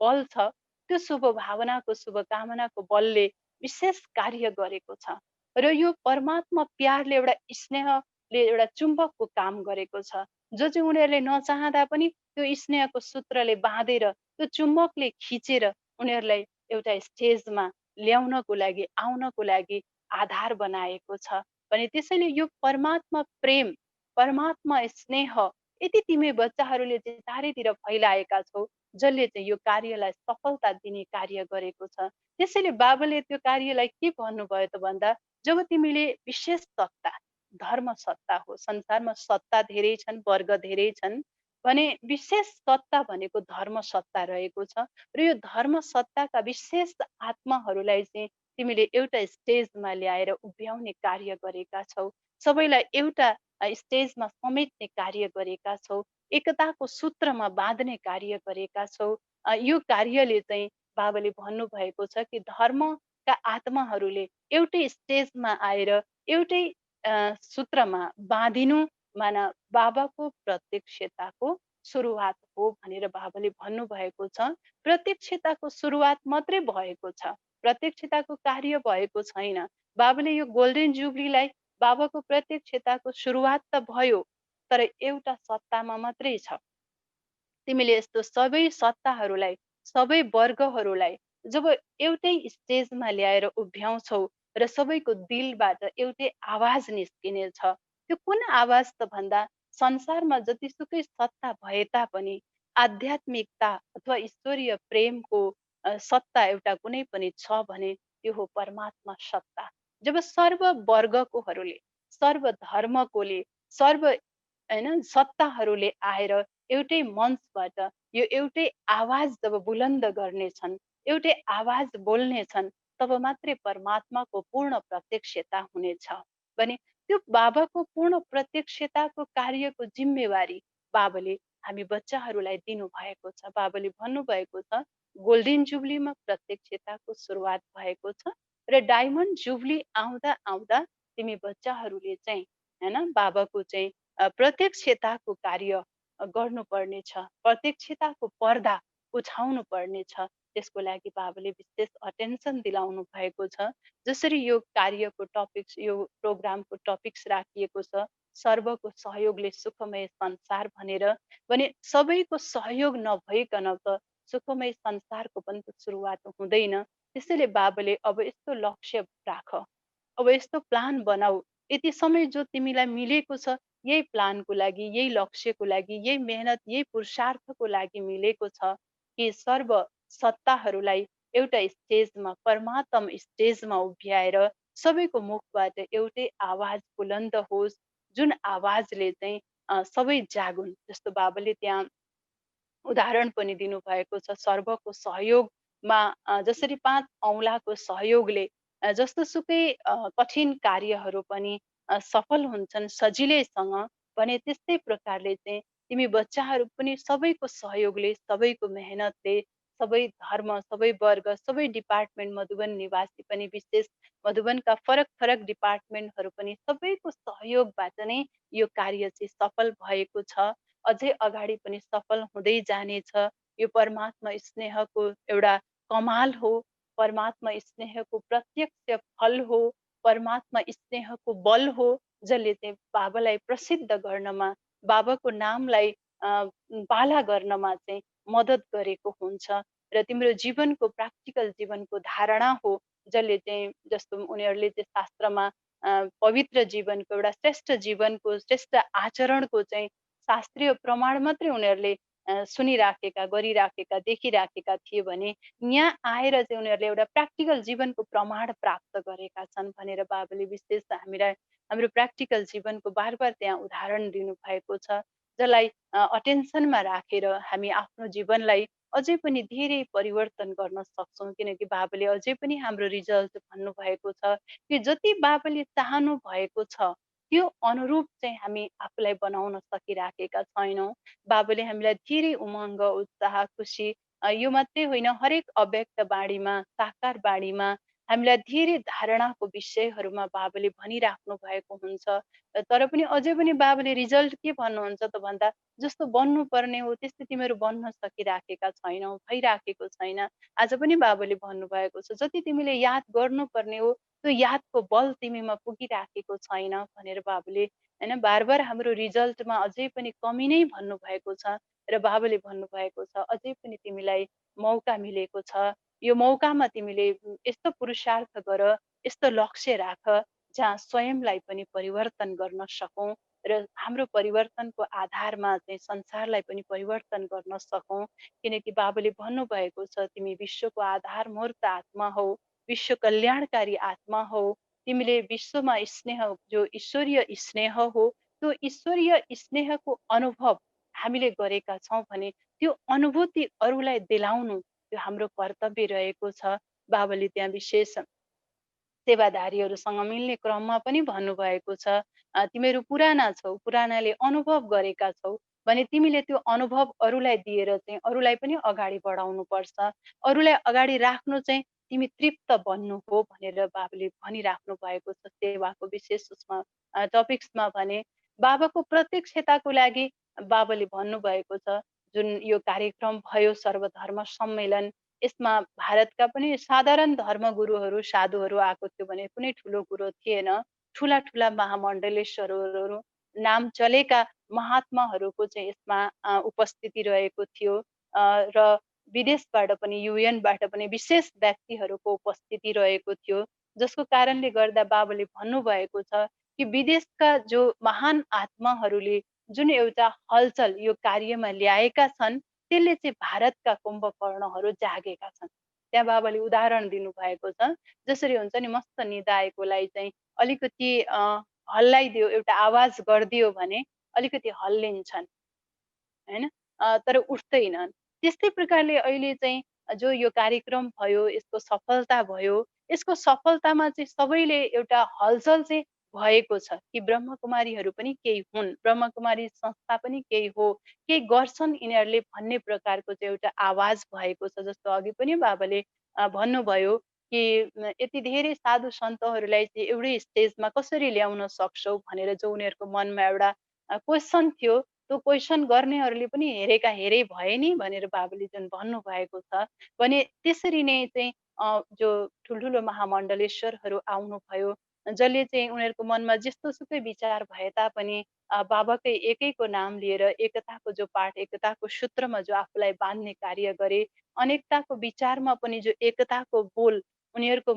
बल छ, त्यो शुभ भावनाको शुभकामनाको बलले विशेष कार्य गरेको छ। र यो परमात्मा प्यारले एउटा स्नेहले एउटा चुम्बकको काम गरेको छ, जो चाहिँ उनीहरूले नचाहँदा पनि त्यो स्नेहको सूत्रले बाँधेर त्यो चुम्बकले खिचेर उनीहरूलाई एउटा स्टेजमा ल्याउनको लागि, आउनको लागि आधार बनाएको छ भने त्यसैले यो परमात्मा प्रेम, परमात्मा स्नेह यति तिमी बच्चाहरूले चाहिँ चारैतिर फैलाएका छौ, जसले चाहिँ यो कार्यलाई सफलता दिने कार्य गरेको छ। त्यसैले बाबाले त्यो कार्यलाई के भन्नुभयो त भन्दा, जब तिमीले विशेष सत्ता, धर्म सत्ता हो, संसारमा सत्ता धेरै छन्, वर्ग धेरै छन् भने विशेष सत्ता भनेको धर्म सत्ता रहेको छ र यो धर्म सत्ताका विशेष आत्माहरूलाई चाहिँ तिमीले एउटा स्टेजमा ल्याएर उभ्याउने कार्य गरेका छौ। सबैलाई एउटा स्टेजमा समेट्ने कार्य गरेका छौ। एकताको सूत्रमा बाँध्ने कार्य गरेका छौ। यो कार्यले चाहिँ बाबाले भन्नुभएको छ कि धर्मका आत्माहरूले एउटै स्टेजमा आएर एउटै सूत्रमा बाँधिनु माना बाबाको प्रत्यक्षताको सुरुवात हो भनेर बाबाले भन्नुभएको छ। प्रत्यक्षताको सुरुवात मात्रै भएको छ, प्रत्यक्षताको कार्य भएको छैन। बाबाले यो गोल्डन जुब्लीलाई बाबाको प्रत्यक्षताको सुरुवात त भयो, तर एउटा सत्तामा मात्रै छ। तिमीले यस्तो सबै सत्ताहरूलाई, सबै वर्गहरूलाई जब एउटै स्टेजमा ल्याएर उभ्याउँछौ र सबैको दिलबाट एउटै आवाज निस्किनेछ, त्यो कुन आवाज त भन्दा संसारमा जतिसुकै सत्ता भए तापनि आध्यात्मिकता अथवा ईश्वरीय प्रेमको सत्ता एउटा कुनै पनि छ भने त्यो हो परमात्मा सत्ता। जब सर्व वर्गकोहरूले, सर्व धर्मकोले, सर्व होइन सत्ताहरूले आएर एउटै मञ्चबाट यो एउटै आवाज जब बुलन्द गर्नेछन्, एउटै आवाज बोल्नेछन्, तब मात्रै परमात्माको पूर्ण प्रत्यक्षता हुनेछ भने त्यो बाबाको पूर्ण प्रत्यक्षताको कार्यको जिम्मेवारी बाबाले हामी बच्चाहरूलाई दिनुभएको छ। बाबाले भन्नुभएको छ गोल्डन जुब्लीमा प्रत्यक्षताको सुरुवात भएको छ र डायमन्ड जुब्ली आउँदा आउँदा तिमी बच्चाहरूले चाहिँ होइन बाबाको चाहिँ प्रत्यक्षताको कार्य गर्नुपर्नेछ, प्रत्यक्षताको पर्दा उठाउनु पर्नेछ। त्यसको लागि बाबाले विशेष अटेन्सन दिलाउनु भएको छ। जसरी यो कार्यको टपिक्स, यो प्रोग्रामको टपिक्स राखिएको छ सर्वको सहयोगले सुखमय संसार भनेर, भने सबैको सहयोग नभइकन त सुखमय संसारको पनि त सुरुवात हुँदैन। त्यसैले बाबाले अब यस्तो लक्ष्य राख, अब यस्तो प्लान बनाऊ, यति समय जो तिमीलाई मिलेको छ यही प्लानको लागि, यही लक्ष्यको लागि, यही मेहनत, यही पुरुषार्थको लागि मिलेको छ कि सर्व सत्ताहरूलाई एउटा स्टेजमा, परमात्म स्टेजमा उभ्याएर सबैको मुखबाट एउटै आवाज बुलन्द होस्, जुन आवाजले चाहिँ सबै जागुन्। जस्तो बाबाले त्यहाँ उदाहरण पनि दिनुभएको छ सर्वको सहयोगमा, जसरी 5 औँलाको सहयोगले जस्तोसुकै कठिन कार्यहरू पनि सफल हुन्छन् सजिलैसँग, भने त्यस्तै प्रकारले चाहिँ तिमी बच्चाहरू पनि सबैको सहयोगले, सबैको मेहनतले, सबै धर्म, सबै वर्ग, सबै डिपार्टमेन्ट, मधुबन निवासी पनि विशेष, मधुबनका फरक फरक डिपार्टमेन्टहरू पनि सबैको सहयोगबाट नै यो कार्य चाहिँ सफल भएको छ। अझै अगाडि पनि सफल हुँदै जानेछ। यो परमात्मा स्नेहको एउटा कमाल हो, परमात्मा स्नेहको प्रत्यक्ष फल हो, परमात्मा स्नेहको बल हो, जसले चाहिँ बाबालाई प्रसिद्ध गर्नमा, बाबाको नामलाई बाला गर्नमा चाहिँ मद्दत गरेको हुन्छ र तिम्रो जीवनको प्र्याक्टिकल जीवनको धारणा हो, जसले चाहिँ जस्तो उनीहरूले चाहिँ शास्त्रमा पवित्र जीवनको एउटा श्रेष्ठ जीवनको, श्रेष्ठ आचरणको चाहिँ शास्त्रीय प्रमाण मात्रै उनीहरूले सुनिराखेका, गरिराखेका, देखिराखेका थिए भने यहाँ आएर चाहिँ उनीहरूले एउटा प्र्याक्टिकल जीवनको प्रमाण प्राप्त गरेका छन् भनेर बाबाले विशेष हामीलाई हाम्रो प्र्याक्टिकल जीवनको बार बार त्यहाँ उदाहरण दिनुभएको छ, जसलाई अटेन्सनमा राखेर हामी आफ्नो जीवनलाई अझै पनि धेरै परिवर्तन गर्न सक्छौँ। किनकि बाबाले अझै पनि हाम्रो रिजल्ट भन्नुभएको छ कि जति बाबाले चाहनु भएको छ त्यो अनुरूप चाहिँ हामी आफूलाई बनाउन सकिराखेका छैनौँ। बाबाले हामीलाई धेरै उमङ्ग, उत्साह, खुसी, यो मात्रै होइन हरेक अव्यक्त बाणीमा, साकार बाणीमा हामीलाई धेरै धारणाको विषयहरूमा बाबाले भनिराख्नु भएको हुन्छ। तर पनि अझै पनि बाबाले रिजल्ट के भन्नुहुन्छ त भन्दा जस्तो बन्नुपर्ने हो त्यस्तो तिमीहरू बन्न सकिराखेका छैनौ, भइराखेको छैन। आज पनि बाबाले भन्नुभएको छ जति तिमीले याद गर्नुपर्ने हो त्यो यादको बल तिमीमा पुगिराखेको छैन भनेर बाबाले होइन बार बार हाम्रो रिजल्टमा अझै पनि कमी नै भन्नुभएको छ। र बाबाले भन्नुभएको छ अझै पनि तिमीलाई मौका मिलेको छ, यो मौकामा तिमीले यस्तो पुरुषार्थ गर, यस्तो लक्ष्य राख जहाँ स्वयंलाई पनि परिवर्तन गर्न सकौँ र हाम्रो परिवर्तनको आधारमा चाहिँ संसारलाई पनि परिवर्तन गर्न सकौँ। किनकि बाबाले भन्नुभएको छ तिमी विश्वको आधार मूर्त आत्मा हौ, विश्व कल्याणकारी आत्मा हौ, तिमीले विश्वमा स्नेह जो ईश्वरीय स्नेह हो त्यो ईश्वरीय स्नेहको अनुभव हामीले गरेका छौँ भने त्यो अनुभूति अरूलाई दिलाउनु त्यो हाम्रो कर्तव्य रहेको छ। बाबाले त्यहाँ विशेष सेवाधारीहरूसँग मिल्ने क्रममा पनि भन्नुभएको छ, तिमीहरू पुराना छौ, पुरानाले अनुभव गरेका छौ भने तिमीले त्यो अनुभव अरूलाई दिएर चाहिँ अरूलाई पनि अगाडि बढाउनुपर्छ। अरूलाई अगाडि राख्नु चाहिँ तिमी तृप्त बन्नु हो भनेर बाबाले भनिराख्नु भएको छ सेवाको विशेष उसमा टपिक्समा भने। बाबाको प्रत्यक्षताको लागि बाबाले भन्नुभएको छ, जुन यो कार्यक्रम भयो सर्वधर्म सम्मेलन, यसमा भारतका पनि साधारण धर्मगुरुहरू साधुहरू आएको थियो भने कुनै ठुलो कुरो थिएन। ठुला ठुला महामण्डलेश्वरहरू नाम चलेका महात्माहरूको चाहिँ यसमा उपस्थिति रहेको थियो। र विदेशबाट पनि युएनबाट पनि विशेष व्यक्तिहरूको उपस्थिति रहेको थियो, जसको कारणले गर्दा बाबाले भन्नुभएको छ कि विदेशका जो महान आत्माहरूले जुन एउटा हलचल यो कार्यमा ल्याएका छन् त्यसले चाहिँ भारतका कुम्भकर्णहरू जागेका छन्। त्यहाँ बाबाले उदाहरण दिनुभएको छ, जसरी हुन्छ नि मस्त निदाएकोलाई चाहिँ अलिकति हल्लाइदियो, एउटा आवाज गरिदियो भने अलिकति हल्लिन्छन् होइन, तर उठ्दैनन्। त्यस्तै प्रकारले अहिले चाहिँ जो यो कार्यक्रम भयो, यसको सफलता भयो, यसको सफलतामा चाहिँ सबैले एउटा हलचल चाहिँ भएको छ कि ब्रह्मकुमारीहरू पनि केही हुन्, ब्रह्मकुमारी संस्था पनि केही हो, केही गर्छन् यिनीहरूले भन्ने प्रकारको चाहिँ एउटा आवाज भएको छ। जस्तो अघि पनि बाबाले भन्नुभयो कि यति धेरै साधु सन्तहरूलाई चाहिँ एउटै स्टेजमा कसरी ल्याउन सक्छौ भनेर जो उनीहरूको मनमा एउटा क्वेसन थियो, त्यो क्वेसन गर्नेहरूले पनि हेरेका हेरे भए नि भनेर बाबाले जुन भन्नुभएको छ भने त्यसरी नै चाहिँ जो ठुल्ठुलो महामण्डलेश्वरहरू आउनुभयो, जसले चाहिँ उनीहरूको मनमा जस्तो सुकै विचार भए तापनि बाबाकै एकैको नाम लिएर एकताको जो पाठ, एकताको सूत्रमा जो आफूलाई बाँध्ने कार्य गरे, अनेकताको विचारमा पनि जो एकताको बोल उनीहरूको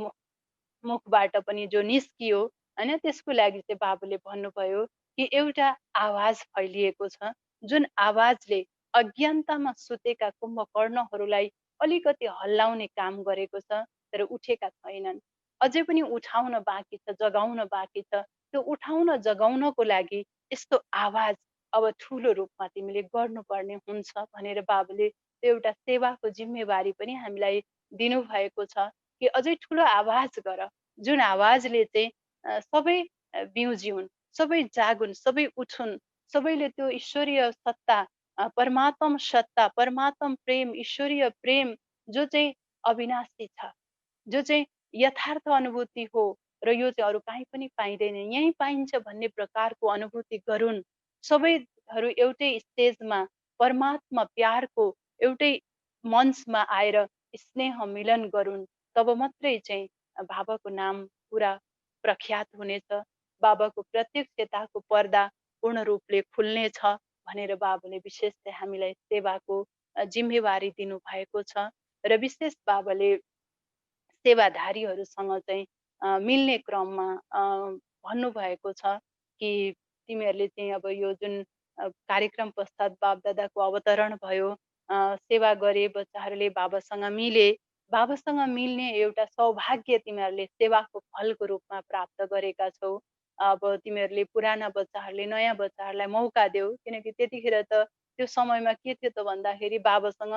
मुखबाट पनि जो निस्कियो होइन, त्यसको लागि चाहिँ बाबाले भन्नुभयो कि एउटा आवाज फैलिएको छ, जुन आवाजले अज्ञानतामा सुतेका कुम्भकर्णहरूलाई अलिकति हल्लाउने काम गरेको छ, तर उठेका छैनन्। अझै पनि उठाउन बाँकी छ, जगाउन बाँकी छ। त्यो उठाउन जगाउनको लागि यस्तो आवाज अब ठुलो रूपमा तिमीले गर्नुपर्ने हुन्छ भनेर बाबाले त्यो एउटा सेवाको जिम्मेवारी पनि हामीलाई दिनुभएको छ कि अझै ठुलो आवाज गर, जुन आवाजले चाहिँ सबै बिउजिउन्, सबै जागुन्, सबै उठुन्, सबैले त्यो ईश्वरीय सत्ता, परमात्म सत्ता, परमात्म प्रेम, ईश्वरीय प्रेम जो चाहिँ अविनाशी छ, जो चाहिँ यथार्थ अनुभूति हो र यो चाहिँ अरू कहीँ पनि पाइँदैन, यहीँ पाइन्छ भन्ने प्रकारको अनुभूति गरून्। सबैहरू एउटै स्टेजमा परमात्मा प्यारको एउटै मञ्चमा आएर स्नेह मिलन गरून्, तब मात्रै चाहिँ बाबाको नाम पुरा प्रख्यात हुनेछ, बाबाको प्रत्यक्षताको पर्दा पूर्ण रूपले खुल्नेछ भनेर बाबाले विशेष चाहिँ हामीलाई सेवाको जिम्मेवारी दिनुभएको छ। र विशेष बाबाले सेवाधारीहरूसँग चाहिँ मिल्ने क्रममा भन्नुभएको छ कि तिमीहरूले चाहिँ अब यो जुन कार्यक्रम पश्चात बाबदादाको अवतरण भयो, सेवा गरे बच्चाहरूले बाबासँग मिले, बाबासँग मिल्ने एउटा सौभाग्य तिमीहरूले सेवाको फलको रूपमा प्राप्त गरेका छौ। अब तिमीहरूले पुराना बच्चाहरूले नयाँ बच्चाहरूलाई मौका देऊ, किनकि त्यतिखेर त त्यो समयमा के थियो त भन्दाखेरि बाबासँग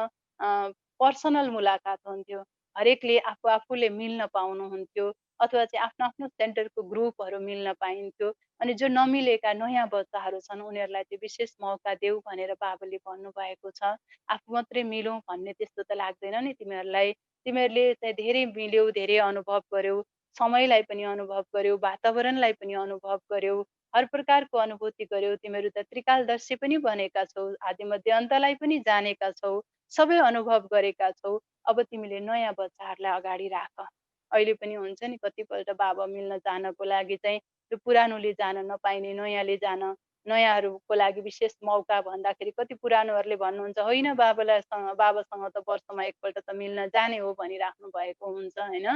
पर्सनल मुलाकात हुन्थ्यो, हरेकले आफू आफूले मिल्न पाउनुहुन्थ्यो अथवा चाहिँ आफ्नो आफ्नो सेन्टरको ग्रुपहरू मिल्न पाइन्थ्यो। अनि जो नमिलेका नयाँ बच्चाहरू छन् उनीहरूलाई चाहिँ विशेष मौका देऊ भनेर बाबाले भन्नुभएको छ। आफू मात्रै मिलौँ भन्ने त्यस्तो त लाग्दैन नि तिमीहरूलाई, तिमीहरूले चाहिँ धेरै मिल्यौ, धेरै अनुभव गर्यौ, समयलाई पनि अनुभव गर्यौ, वातावरणलाई पनि अनुभव गर्यौ, हर प्रकारको अनुभूति गर्यौ। तिमीहरू त त्रिकालदर्शी पनि बनेका छौ, आदि मध्य अन्तलाई पनि जानेका छौ, सबै अनुभव गरेका छौ। अब तिमीले नयाँ बच्चाहरूलाई अगाडि राख। अहिले पनि हुन्छ नि कतिपल्ट बाबा मिल्न जानको लागि चाहिँ त्यो पुरानोले जान नपाइने नयाँले जान, नयाँहरूको लागि विशेष मौका भन्दाखेरि कति पुरानोहरूले भन्नुहुन्छ होइन बाबासँग त वर्षमा एकपल्ट त मिल्न जाने हो भनिराख्नु भएको हुन्छ होइन।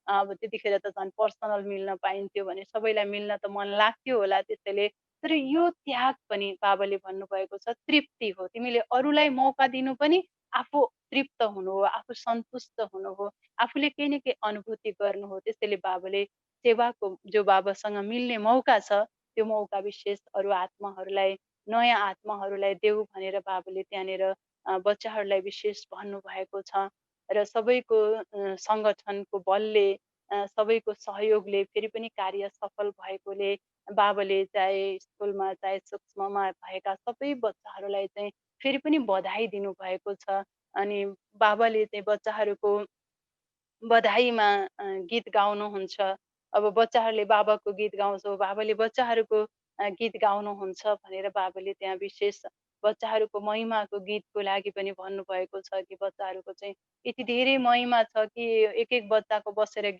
अब त्यतिखेर त झन् पर्सनल मिल्न पाइन्थ्यो भने सबैलाई मिल्न त मन लाग्थ्यो होला त्यसैले। तर यो त्याग पनि बाबाले भन्नुभएको छ तृप्ति हो, तिमीले अरूलाई मौका दिनु पनि आफू तृप्त हुनु हो, आफू सन्तुष्ट हुनु हो, आफूले केही न केही अनुभूति गर्नु हो। त्यसैले बाबाले सेवाको जो बाबासँग मिल्ने मौका छ त्यो मौका विशेष अरू आत्माहरूलाई नयाँ आत्माहरूलाई देऊ भनेर बाबाले त्यहाँनिर बच्चाहरूलाई विशेष भन्नुभएको छ। र सबैको सङ्गठनको बलले सबैको सहयोगले फेरि पनि कार्य सफल भएकोले बाबाले चाहे स्कुलमा चाहे सूक्ष्ममा भएका सबै बच्चाहरूलाई चाहिँ फेरि पनि बधाई दिनुभएको छ। अनि बाबाले चाहिँ बच्चाहरूको बधाईमा गीत गाउनुहुन्छ। अब बच्चाहरूले बाबाको गीत गाउँछौ, बाबाले बच्चाहरूको गीत गाउनुहुन्छ भनेर बाबाले त्यहाँ विशेष बच्चाहरूको महिमाको गीतको लागि पनि भन्नुभएको छ कि बच्चाहरूको चाहिँ यति धेरै महिमा छ कि एक-एक बच्चाको बसेर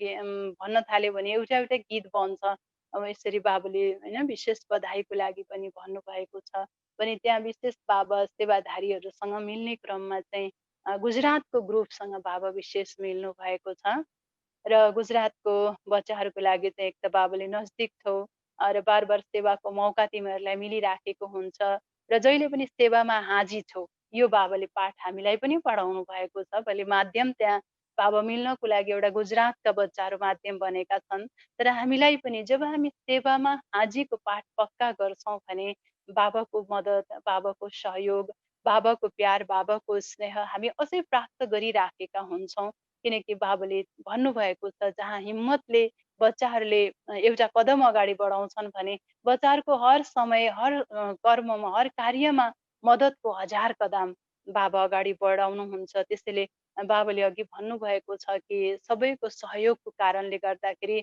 भन्न थाल्यो भने एउटा-एउटा गीत बन्छ। अब यसरी बाबाले होइन विशेष बधाईको लागि पनि भन्नुभएको छ। पनि त्यहाँ विशेष बाबा सेवाधारीहरूसँग मिल्ने क्रममा चाहिँ गुजरातको ग्रुपसँग बाबा विशेष मिल्नु भएको छ। र गुजरातको बच्चाहरूको लागि चाहिँ एक त बाबाले नजदिक छौ र बार-बार सेवाको मौका तिमीहरूलाई मिलिराखेको हुन्छ र जहिले पनि सेवामा हाजी छौ। यो बाबाले पाठ हामीलाई पनि पढाउनु भएको छ। भोलि माध्यम त्यहाँ बाबा मिल्नको लागि एउटा गुजरातका बच्चाहरू माध्यम बनेका छन्। तर हामीलाई पनि जब हामी सेवामा हाजीको पाठ पक्का गर्छौँ भने बाबाको मद्दत, बाबाको सहयोग, बाबाको प्यार, बाबाको स्नेह हामी अझै प्राप्त गरिराखेका हुन्छौँ। किनकि बाबाले भन्नुभएको छ जहाँ हिम्मतले बच्चाहरूले एउटा कदम अगाडि बढाउँछन् भने बच्चाहरूको हर समय, हर कर्ममा, हर कार्यमा मद्दतको 1000 कदम बाबा अगाडि बढाउनुहुन्छ। त्यसैले बाबाले अघि भन्नुभएको छ कि सबैको सहयोगको कारणले गर्दाखेरि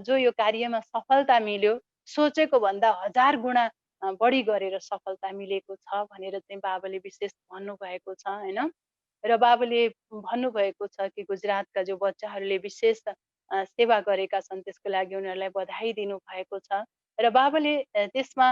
जो यो कार्यमा सफलता मिल्यो, सोचेको भन्दा 1000 गुणा बढी गरेर सफलता मिलेको छ भनेर चाहिँ बाबाले विशेष भन्नुभएको छ होइन। र बाबाले भन्नुभएको छ कि गुजरातका जो बच्चाहरूले विशेष सेवा गरेका छन् त्यसको लागि उनीहरूलाई बधाई दिनुभएको छ। र बाबाले त्यसमा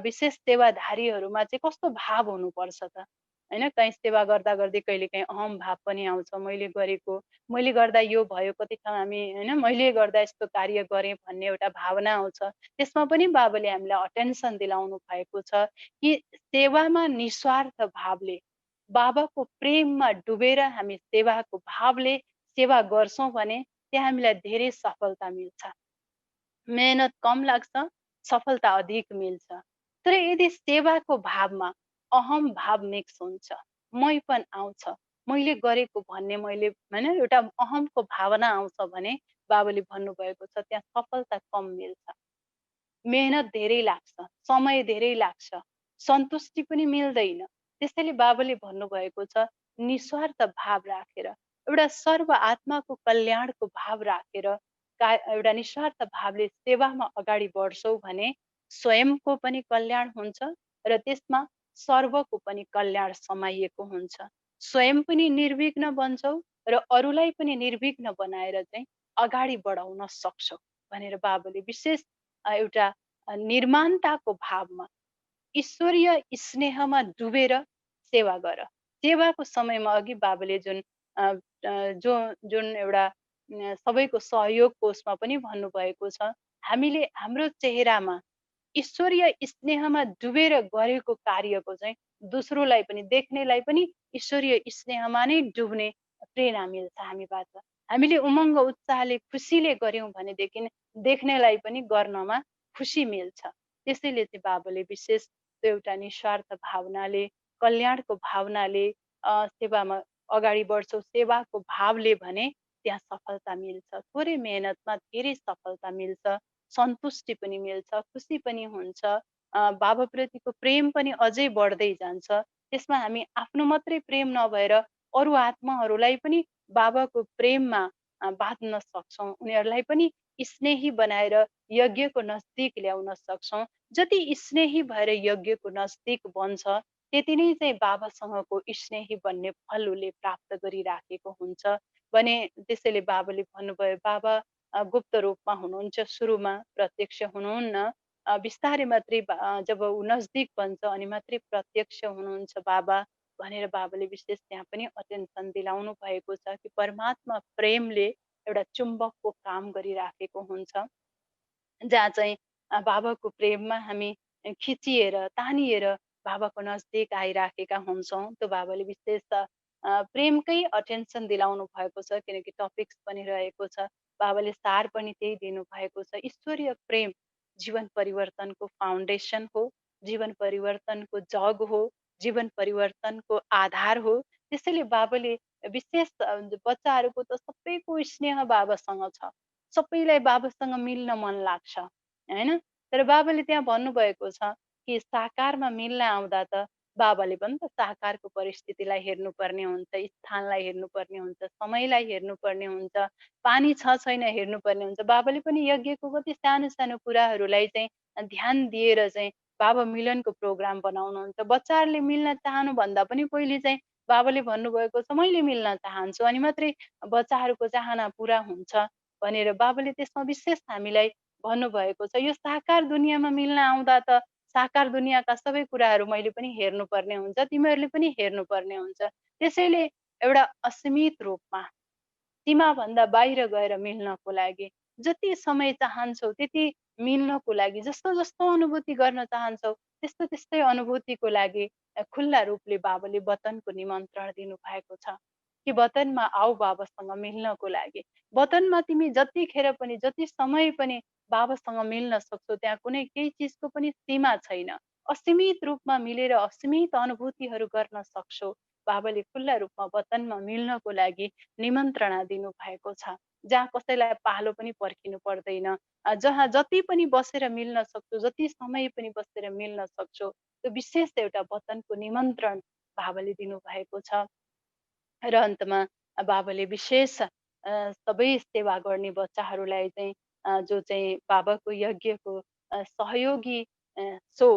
विशेष सेवाधारीहरूमा चाहिँ कस्तो भाव हुनुपर्छ त? होइन, कहीँ सेवा गर्दा गर्दै कहिलेकाहीँ अहम भाव पनि आउँछ। मैले गरेको, मैले गर्दा यो भयो, कति ठाउँ हामी होइन मैले गर्दा यस्तो कार्य गरेँ भन्ने एउटा भावना आउँछ। त्यसमा पनि बाबाले हामीलाई अटेन्सन दिलाउनु भएको छ कि सेवामा निस्वार्थ भावले बाबाको प्रेममा डुबेर हामी सेवाको भावले सेवा गर्छौँ भने त्यहाँ हामीलाई धेरै सफलता मिल्छ। मेहनत कम लाग्छ, सफलता अधिक मिल्छ। तर यदि सेवाको भावमा अहम भाव मिक्स हुन्छ, मैपन आउँछ, मैले गरेको भन्ने मैले होइन एउटा अहमको भावना आउँछ भने बाबाले भन्नुभएको छ त्यहाँ सफलता कम मिल्छ। मेहनत धेरै लाग्छ, समय धेरै लाग्छ, सन्तुष्टि पनि मिल्दैन। त्यसैले बाबाले भन्नुभएको छ निस्वार्थ भाव राखेर, एउटा सर्व आत्माको कल्याणको भाव राखेर एउटा निस्वार्थ भावले सेवामा अगाडि बढ्छौँ भने स्वयंको पनि कल्याण हुन्छ र त्यसमा सर्वको पनि कल्याण समाइएको हुन्छ। स्वयं पनि निर्विघ्न बन्छौँ र अरूलाई पनि निर्विघ्न बनाएर चाहिँ अगाडि बढाउन सक्छौँ भनेर बाबाले विशेष एउटा निर्माणताको भावमा ईश्वरीय स्नेहमा डुबेर सेवा गर। सेवाको समयमा अघि बाबाले जुन अ, अ, जो जुन एउटा सबैको सहयोगको उसमा पनि भन्नुभएको छ, हामीले हाम्रो चेहरामा ईश्वरीय स्नेहमा डुबेर गरेको कार्यको चाहिँ दोस्रोलाई पनि देख्नेलाई पनि ईश्वरीय स्नेहमा नै डुब्ने प्रेरणा मिल्छ हामीबाट। हामीले उमङ्ग उत्साहले खुसीले गर्यौँ भनेदेखि देख्नेलाई पनि गर्नमा खुसी मिल्छ। त्यसैले चाहिँ बाबाले विशेष त्यो एउटा निस्वार्थ भावनाले, कल्याणको भावनाले सेवामा अगाडि बढ्छौँ, सेवाको भावले भने त्यहाँ सफलता मिल्छ। थोरै मेहनतमा धेरै सफलता मिल्छ, सन्तुष्टि पनि मिल्छ, खुसी पनि हुन्छ। बाबाप्रतिको प्रेम पनि अझै बढ्दै जान्छ। त्यसमा हामी आफ्नो मात्रै प्रेम नभएर अरू आत्माहरूलाई पनि बाबाको प्रेममा बाँध्न सक्छौँ। उनीहरूलाई पनि स्नेही बनाएर यज्ञको नजदिक ल्याउन सक्छौँ। जति स्नेही भएर यज्ञको नजदिक बन्छ त्यति नै चाहिँ बाबासँगको स्नेही बन्ने फल उसले प्राप्त गरिराखेको हुन्छ भने त्यसैले बाबाले भन्नुभयो बाबा गुप्त रूपमा हुनुहुन्छ, सुरुमा प्रत्यक्ष हुनुहुन्न। बिस्तारै मात्रै जब ऊ नजदिक बन्छ अनि मात्रै प्रत्यक्ष हुनुहुन्छ बाबा भनेर बाबाले विशेष त्यहाँ पनि अटेन्सन दिलाउनु भएको छ कि परमात्मा प्रेमले एउटा चुम्बकको काम गरिराखेको हुन्छ। जहाँ चाहिँ बाबाको प्रेममा हामी खिचिएर, तानिएर बाबाको नजदिक आइराखेका हुन्छौँ। त्यो बाबाले विशेष प्रेमकै अटेन्सन दिलाउनु भएको छ किनकि टपिक्स पनि रहेको छ। बाबाले सार पनि त्यही दिनुभएको छ। ईश्वरीय प्रेम जीवन परिवर्तनको फाउन्डेसन हो जीवन परिवर्तनको जग हो, जीवन परिवर्तनको आधार हो। त्यसैले बाबाले विशेष बच्चाहरूको त सबैको स्नेह बाबासँग छ। सबैलाई बाबासँग मिल्न मन लाग्छ, होइन? तर बाबाले त्यहाँ भन्नुभएको छ कि साकारमा मिल्न आउँदा त बाबाले पनि त साकारको परिस्थितिलाई हेर्नुपर्ने हुन्छ, स्थानलाई हेर्नुपर्ने हुन्छ, समयलाई हेर्नुपर्ने हुन्छ, पानी छ छैन हेर्नुपर्ने हुन्छ। बाबाले पनि यज्ञको कति सानो सानो कुराहरूलाई चाहिँ ध्यान दिएर चाहिँ बाबा मिलनको प्रोग्राम बनाउनुहुन्छ। बच्चाहरूले मिल्न चाहनुभन्दा पनि पहिले चाहिँ बाबाले भन्नुभएको छ मैले मिल्न चाहन्छु अनि मात्रै बच्चाहरूको चाहना पुरा हुन्छ भनेर बाबाले त्यसमा विशेष हामीलाई भन्नुभएको छ। यो साकार दुनियाँमा मिल्न आउँदा त साकार दुनियाँका सबै कुराहरू मैले पनि हेर्नुपर्ने हुन्छ, तिमीहरूले पनि हेर्नुपर्ने हुन्छ। त्यसैले एउटा असीमित रूपमा सीमाभन्दा बाहिर गएर मिल्नको लागि जति समय चाहन्छौ त्यति मिल्नको लागि जस्तो जस्तो अनुभूति गर्न चाहन्छौ त्यस्तो त्यस्तै अनुभूतिको लागि खुल्ला रूपले बाबाले वतनको निमन्त्रण दिनुभएको छ कि वतनमा आऊ बाबासँग मिल्नको लागि। वतनमा तिमी जतिखेर पनि जति समय पनि बाबासँग मिल्न सक्छौ, त्यहाँ कुनै केही चिजको पनि सीमा छैन। असीमित रूपमा मिलेर असीमित अनुभूतिहरू गर्न सक्छौ। बाबाले खुल्ला रूपमा वतनमा मिल्नको लागि निमन्त्रणा दिनुभएको छ। जहाँ कसैलाई पालो पनि पर्खिनु पर्दैन। जहाँ जति पनि बसेर मिल्न सक्छौ, जति समय पनि बसेर मिल्न सक्छौ, त्यो विशेष एउटा वतनको निमन्त्रण बाबाले दिनुभएको छ। र अन्तमा बाबाले विशेष सबै सेवा गर्ने बच्चाहरूलाई चाहिँ जो चाहिँ बाबाको यज्ञको सहयोगी सो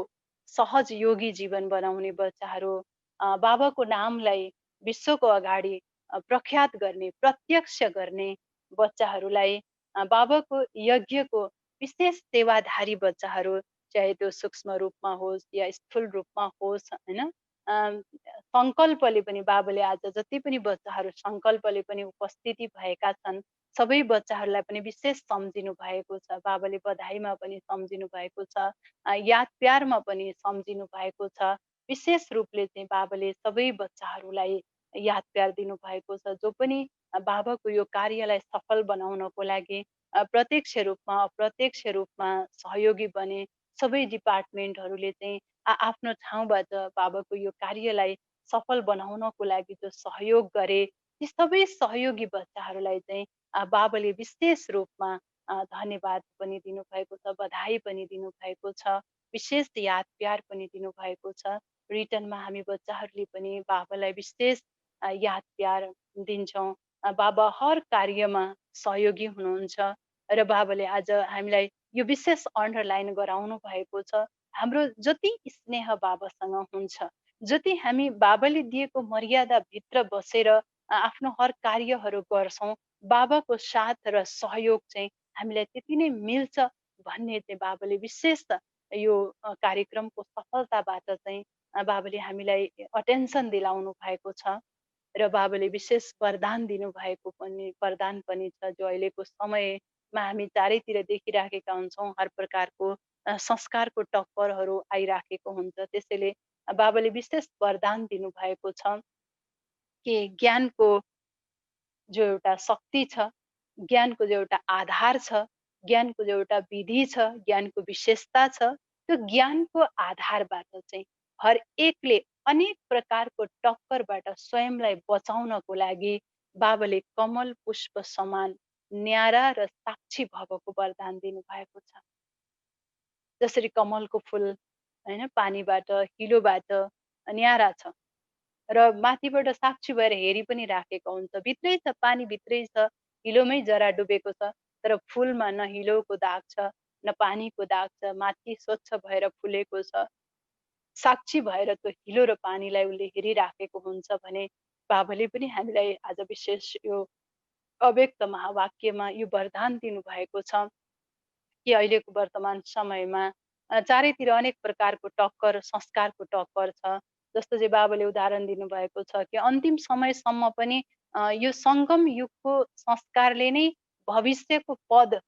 सहज योगी जीवन बनाउने बच्चाहरू बाबाको नामलाई विश्वको अगाडि प्रख्यात गर्ने, प्रत्यक्ष गर्ने बच्चाहरूलाई बाबाको यज्ञको विशेष सेवाधारी बच्चाहरू चाहे त्यो सूक्ष्म रूपमा होस् या स्थूल रूपमा होस्, होइन? सङ्कल्पले पनि बाबाले आज जति पनि बच्चाहरू सङ्कल्पले पनि उपस्थिति भएका छन् सबै बच्चाहरूलाई पनि विशेष सम्झिनु भएको छ। बाबाले बधाईमा पनि सम्झिनु भएको छ, याद प्यारमा पनि सम्झिनु भएको छ। विशेष रूपले चाहिँ बाबाले सबै बच्चाहरूलाई याद प्यार दिनुभएको छ जो पनि बाबाको यो कार्यलाई सफल बनाउनको लागि प्रत्यक्ष रूपमा अप्रत्यक्ष रूपमा सहयोगी बने। सबै डिपार्टमेन्टहरूले चाहिँ आफ्नो ठाउँबाट बाबाको यो कार्यलाई सफल बनाउनको लागि जो सहयोग गरे ती सबै सहयोगी बच्चाहरूलाई चाहिँ बाबाले विशेष रूपमा धन्यवाद पनि दिनुभएको छ, बधाई पनि दिनुभएको छ, विशेष याद प्यार पनि दिनुभएको छ। रिटर्नमा हामी बच्चाहरूले पनि बाबालाई विशेष याद प्यार दिन्छौँ। बाबा हर कार्यमा सहयोगी हुनुहुन्छ र बाबाले आज हामीलाई यो विशेष अन्डरलाइन गराउनु भएको छ। हाम्रो जति स्नेह बाबासँग हुन्छ, जति हामी बाबाले दिएको मर्यादाभित्र बसेर आफ्नो हर कार्यहरू गर्छौँ, बाबाको साथ र सहयोग चाहिँ हामीलाई त्यति नै मिल्छ भन्ने चाहिँ बाबाले विशेष यो कार्यक्रमको सफलताबाट चाहिँ बाबाले हामीलाई अटेन्सन दिलाउनु भएको छ र बाबाले विशेष वरदान दिनुभएको पनि वरदान पनि छ जो अहिलेको समयमा हामी चारैतिर देखिराखेका हुन्छौँ। हर प्रकारको संस्कारको टक्करहरू आइराखेको हुन्छ। त्यसैले बाबाले विशेष वरदान दिनुभएको छ कि ज्ञानको जो एउटा शक्ति छ, ज्ञानको जो एउटा आधार छ, ज्ञानको जो एउटा विधि छ, ज्ञानको विशेषता छ, त्यो ज्ञानको आधारबाट चाहिँ हर एकले अनेक प्रकारको टक्करबाट स्वयंलाई बचाउनको लागि बाबाले कमल पुष्प समान न्यारा र साक्षी भवको वरदान दिनुभएको छ। जसरी कमलको फुल होइन पानीबाट हिलोबाट न्यारा छ र माथिबाट साक्षी भएर हेरि पनि राखेको हुन्छ। भित्रै छ, पानी भित्रै छ, हिलोमै जरा डुबेको छ, तर फुलमा न हिलोको दाग छ न पानीको दाग छ, माथि स्वच्छ भएर फुलेको छ। साक्षी भएर त्यो हिलो र पानीलाई उसले हेरिराखेको हुन्छ भने बाबाले पनि हामीलाई आज विशेष यो अव्यक्त महावाक्यमा यो वरदान दिनुभएको छ कि अहिलेको वर्तमान समयमा चारैतिर अनेक प्रकारको टक्कर, संस्कारको टक्कर छ। जस्तो चाहिँ बाबाले उदाहरण दिनुभएको छ कि अन्तिम समयसम्म पनि यो सङ्गम युगको संस्कारले नै भविष्यको पद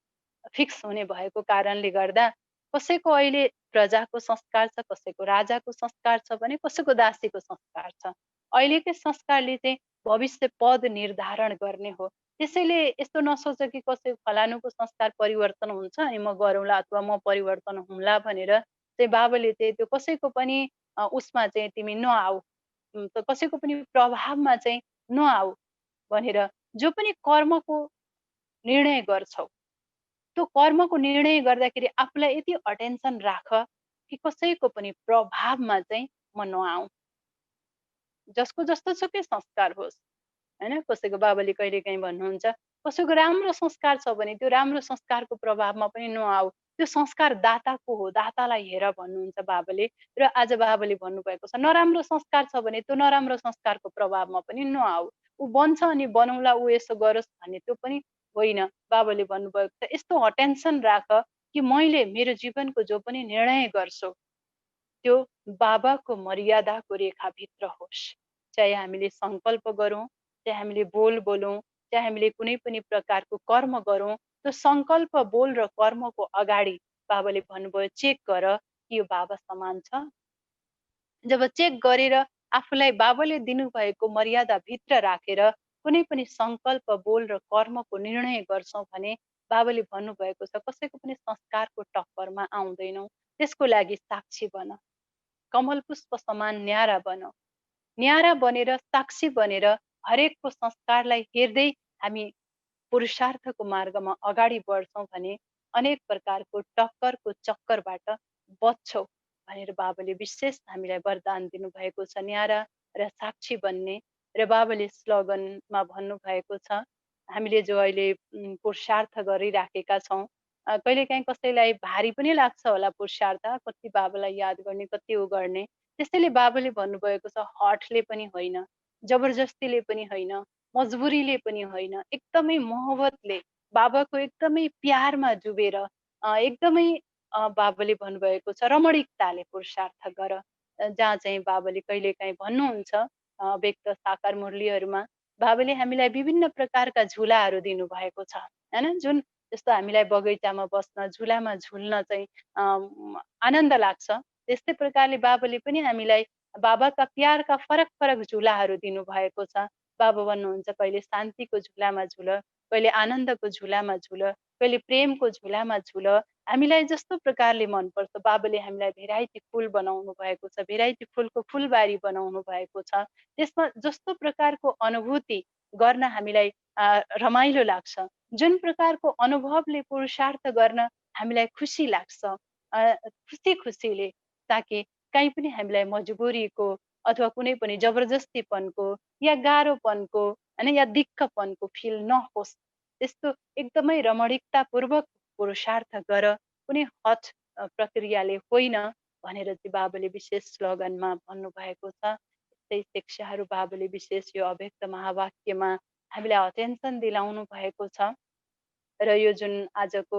फिक्स हुने भएको कारणले गर्दा कसैको अहिले प्रजाको संस्कार छ, कसैको राजाको संस्कार छ भने कसैको दासीको संस्कार छ। अहिलेकै संस्कारले चाहिँ भविष्य पद निर्धारण गर्ने हो। त्यसैले यस्तो नसोच कि कसै फलानुको संस्कार परिवर्तन हुन्छ अनि म गरौँला अथवा म परिवर्तन हुँला भनेर चाहिँ बाबाले चाहिँ त्यो कसैको पनि उसमा चाहिँ तिमी नआऊ, त कसैको पनि प्रभावमा चाहिँ नआऊ भनेर जो पनि कर्मको निर्णय गर्छौ, त्यो कर्मको निर्णय गर्दाखेरि आफूलाई यति अटेन्सन राख कि कसैको पनि प्रभावमा चाहिँ म नआऊँ। जसको जस्तो सुकै संस्कार होस्, होइन? कसैको बाबाले कहिलेकाहीँ भन्नुहुन्छ, कसैको राम्रो संस्कार छ भने त्यो राम्रो संस्कारको प्रभावमा पनि नआऊ। त्यो संस्कार दाताको हो, दातालाई हेर भन्नुहुन्छ बाबाले। र आज बाबाले भन्नुभएको छ, नराम्रो संस्कार छ भने त्यो नराम्रो संस्कारको प्रभावमा पनि नआऊ। ऊ बन्छ अनि बनाउला, ऊ यसो गरोस् भन्ने त्यो पनि होइन। बाबाले भन्नुभएको छ, यस्तो अटेन्सन राख कि मैले मेरो जीवनको जो पनि निर्णय गर्छु त्यो बाबाको मर्यादाको रेखाभित्र होस्। चाहे हामीले सङ्कल्प गरौँ, चाहे हामीले बोल बोलौँ, चाहे हामीले कुनै पनि प्रकारको कर्म गरौँ, त्यो सङ्कल्प, बोल र कर्मको अगाडि बाबाले भन्नुभयो चेक गर कि यो बाबा समान छ। जब चेक गरेर आफूलाई बाबाले दिनुभएको मर्यादाभित्र राखेर कुनै पनि सङ्कल्प, बोल र कर्मको निर्णय गर्छौँ भने बाबाले भन्नुभएको छ कसैको पनि संस्कारको टक्करमा आउँदैनौँ। त्यसको लागि साक्षी बन, कमल पुष्प समान न्यारा बन। न्यारा बनेर, साक्षी बनेर हरेकको संस्कारलाई हेर्दै हामी पुरुषार्थको मार्गमा अगाडि बढ्छौँ भने अनेक प्रकारको टक्करको चक्करबाट बच्छौँ भनेर बाबाले विशेष हामीलाई वरदान दिनुभएको छ, न्यारा र साक्षी बन्ने। र बाबाले स्लोगनमा भन्नुभएको छ, हामीले जो अहिले पुरुषार्थ गरिराखेका छौँ, कहिलेकाहीँ कसैलाई भारी पनि लाग्छ होला पुरुषार्थ, कति बाबालाई याद गर्ने, कति ऊ गर्ने। त्यसैले बाबाले भन्नुभएको छ, हठले पनि होइन, जबरजस्तीले पनि होइन, मजबुरीले पनि होइन, एकदमै मोहब्बतले, बाबाको एकदमै प्यारमा डुबेर, एकदमै बाबाले भन्नुभएको छ रमणीकताले पुरुषार्थ गर। जहाँ चाहिँ बाबाले कहिलेकाहीँ भन्नुहुन्छ व्यक्त साकार मुरलीहरूमा, बाबाले हामीलाई विभिन्न प्रकारका झुलाहरू दिनुभएको छ, होइन? जुन जस्तो हामीलाई बगैँचामा बस्न, झुलामा झुल्न चाहिँ आनन्द लाग्छ, त्यस्तै प्रकारले बाबाले पनि हामीलाई बाबाका प्यारका फरक फरक झुलाहरू दिनुभएको छ। बाबा भन्नुहुन्छ कहिले शान्तिको झुलामा झुल, कहिले आनन्दको झुलामा झुल, कहिले प्रेमको झुलामा झुल। हामीलाई जस्तो प्रकारले मनपर्छ बाबाले हामीलाई भेराइटी फुल बनाउनु भएको छ, भेराइटी फुलको फुलबारी बनाउनु भएको छ। त्यसमा जस्तो प्रकारको अनुभूति गर्न हामीलाई रमाइलो लाग्छ, जुन प्रकारको अनुभवले पुरुषार्थ गर्न हामीलाई खुसी लाग्छ, खुसी खुसीले, ताकि काहीँ पनि हामीलाई मजबुरीको अथवा कुनै पनि जबरजस्तीपनको या गाह्रोपनको, होइन, या दिक्कपनको फिल नहोस्। त्यस्तो एकदमै रमणीकतापूर्वक पुरुषार्थ गर, कुनै हठ प्रक्रियाले होइन भनेर चाहिँ बाबाले विशेष स्लोगनमा भन्नुभएको छ। त्यही शिक्षाहरू बाबाले विशेष यो अव्यक्त महावाक्यमा हामीलाई अटेन्सन दिलाउनु भएको छ। र यो जुन आजको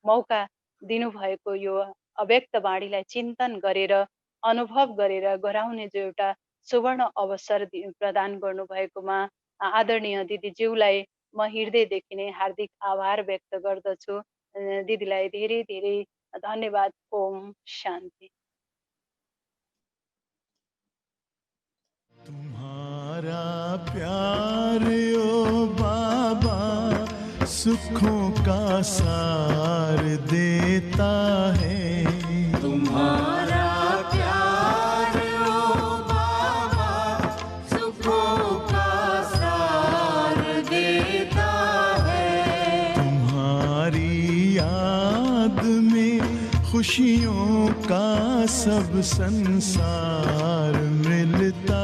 मौका दिनुभएको यो अव्यक्त वाणीलाई चिन्तन गरेर, अनुभव गरेर गराउने जो एउटा सुवर्ण अवसर प्रदान गर्नुभएकोमा आदरणीय दिदीज्यूलाई म हृदयदेखि नै हार्दिक आभार व्यक्त गर्दछु। दिदीलाई धेरै धेरै धन्यवाद। ओम शान्ति। तुम्हारा प्यार ओ बाबा सुखों का सार देता है। तुम्हारा प्यार ओ बाबा सुखों का सार देता है। तुम्हारी याद में खुशियों का सब संसार मिलता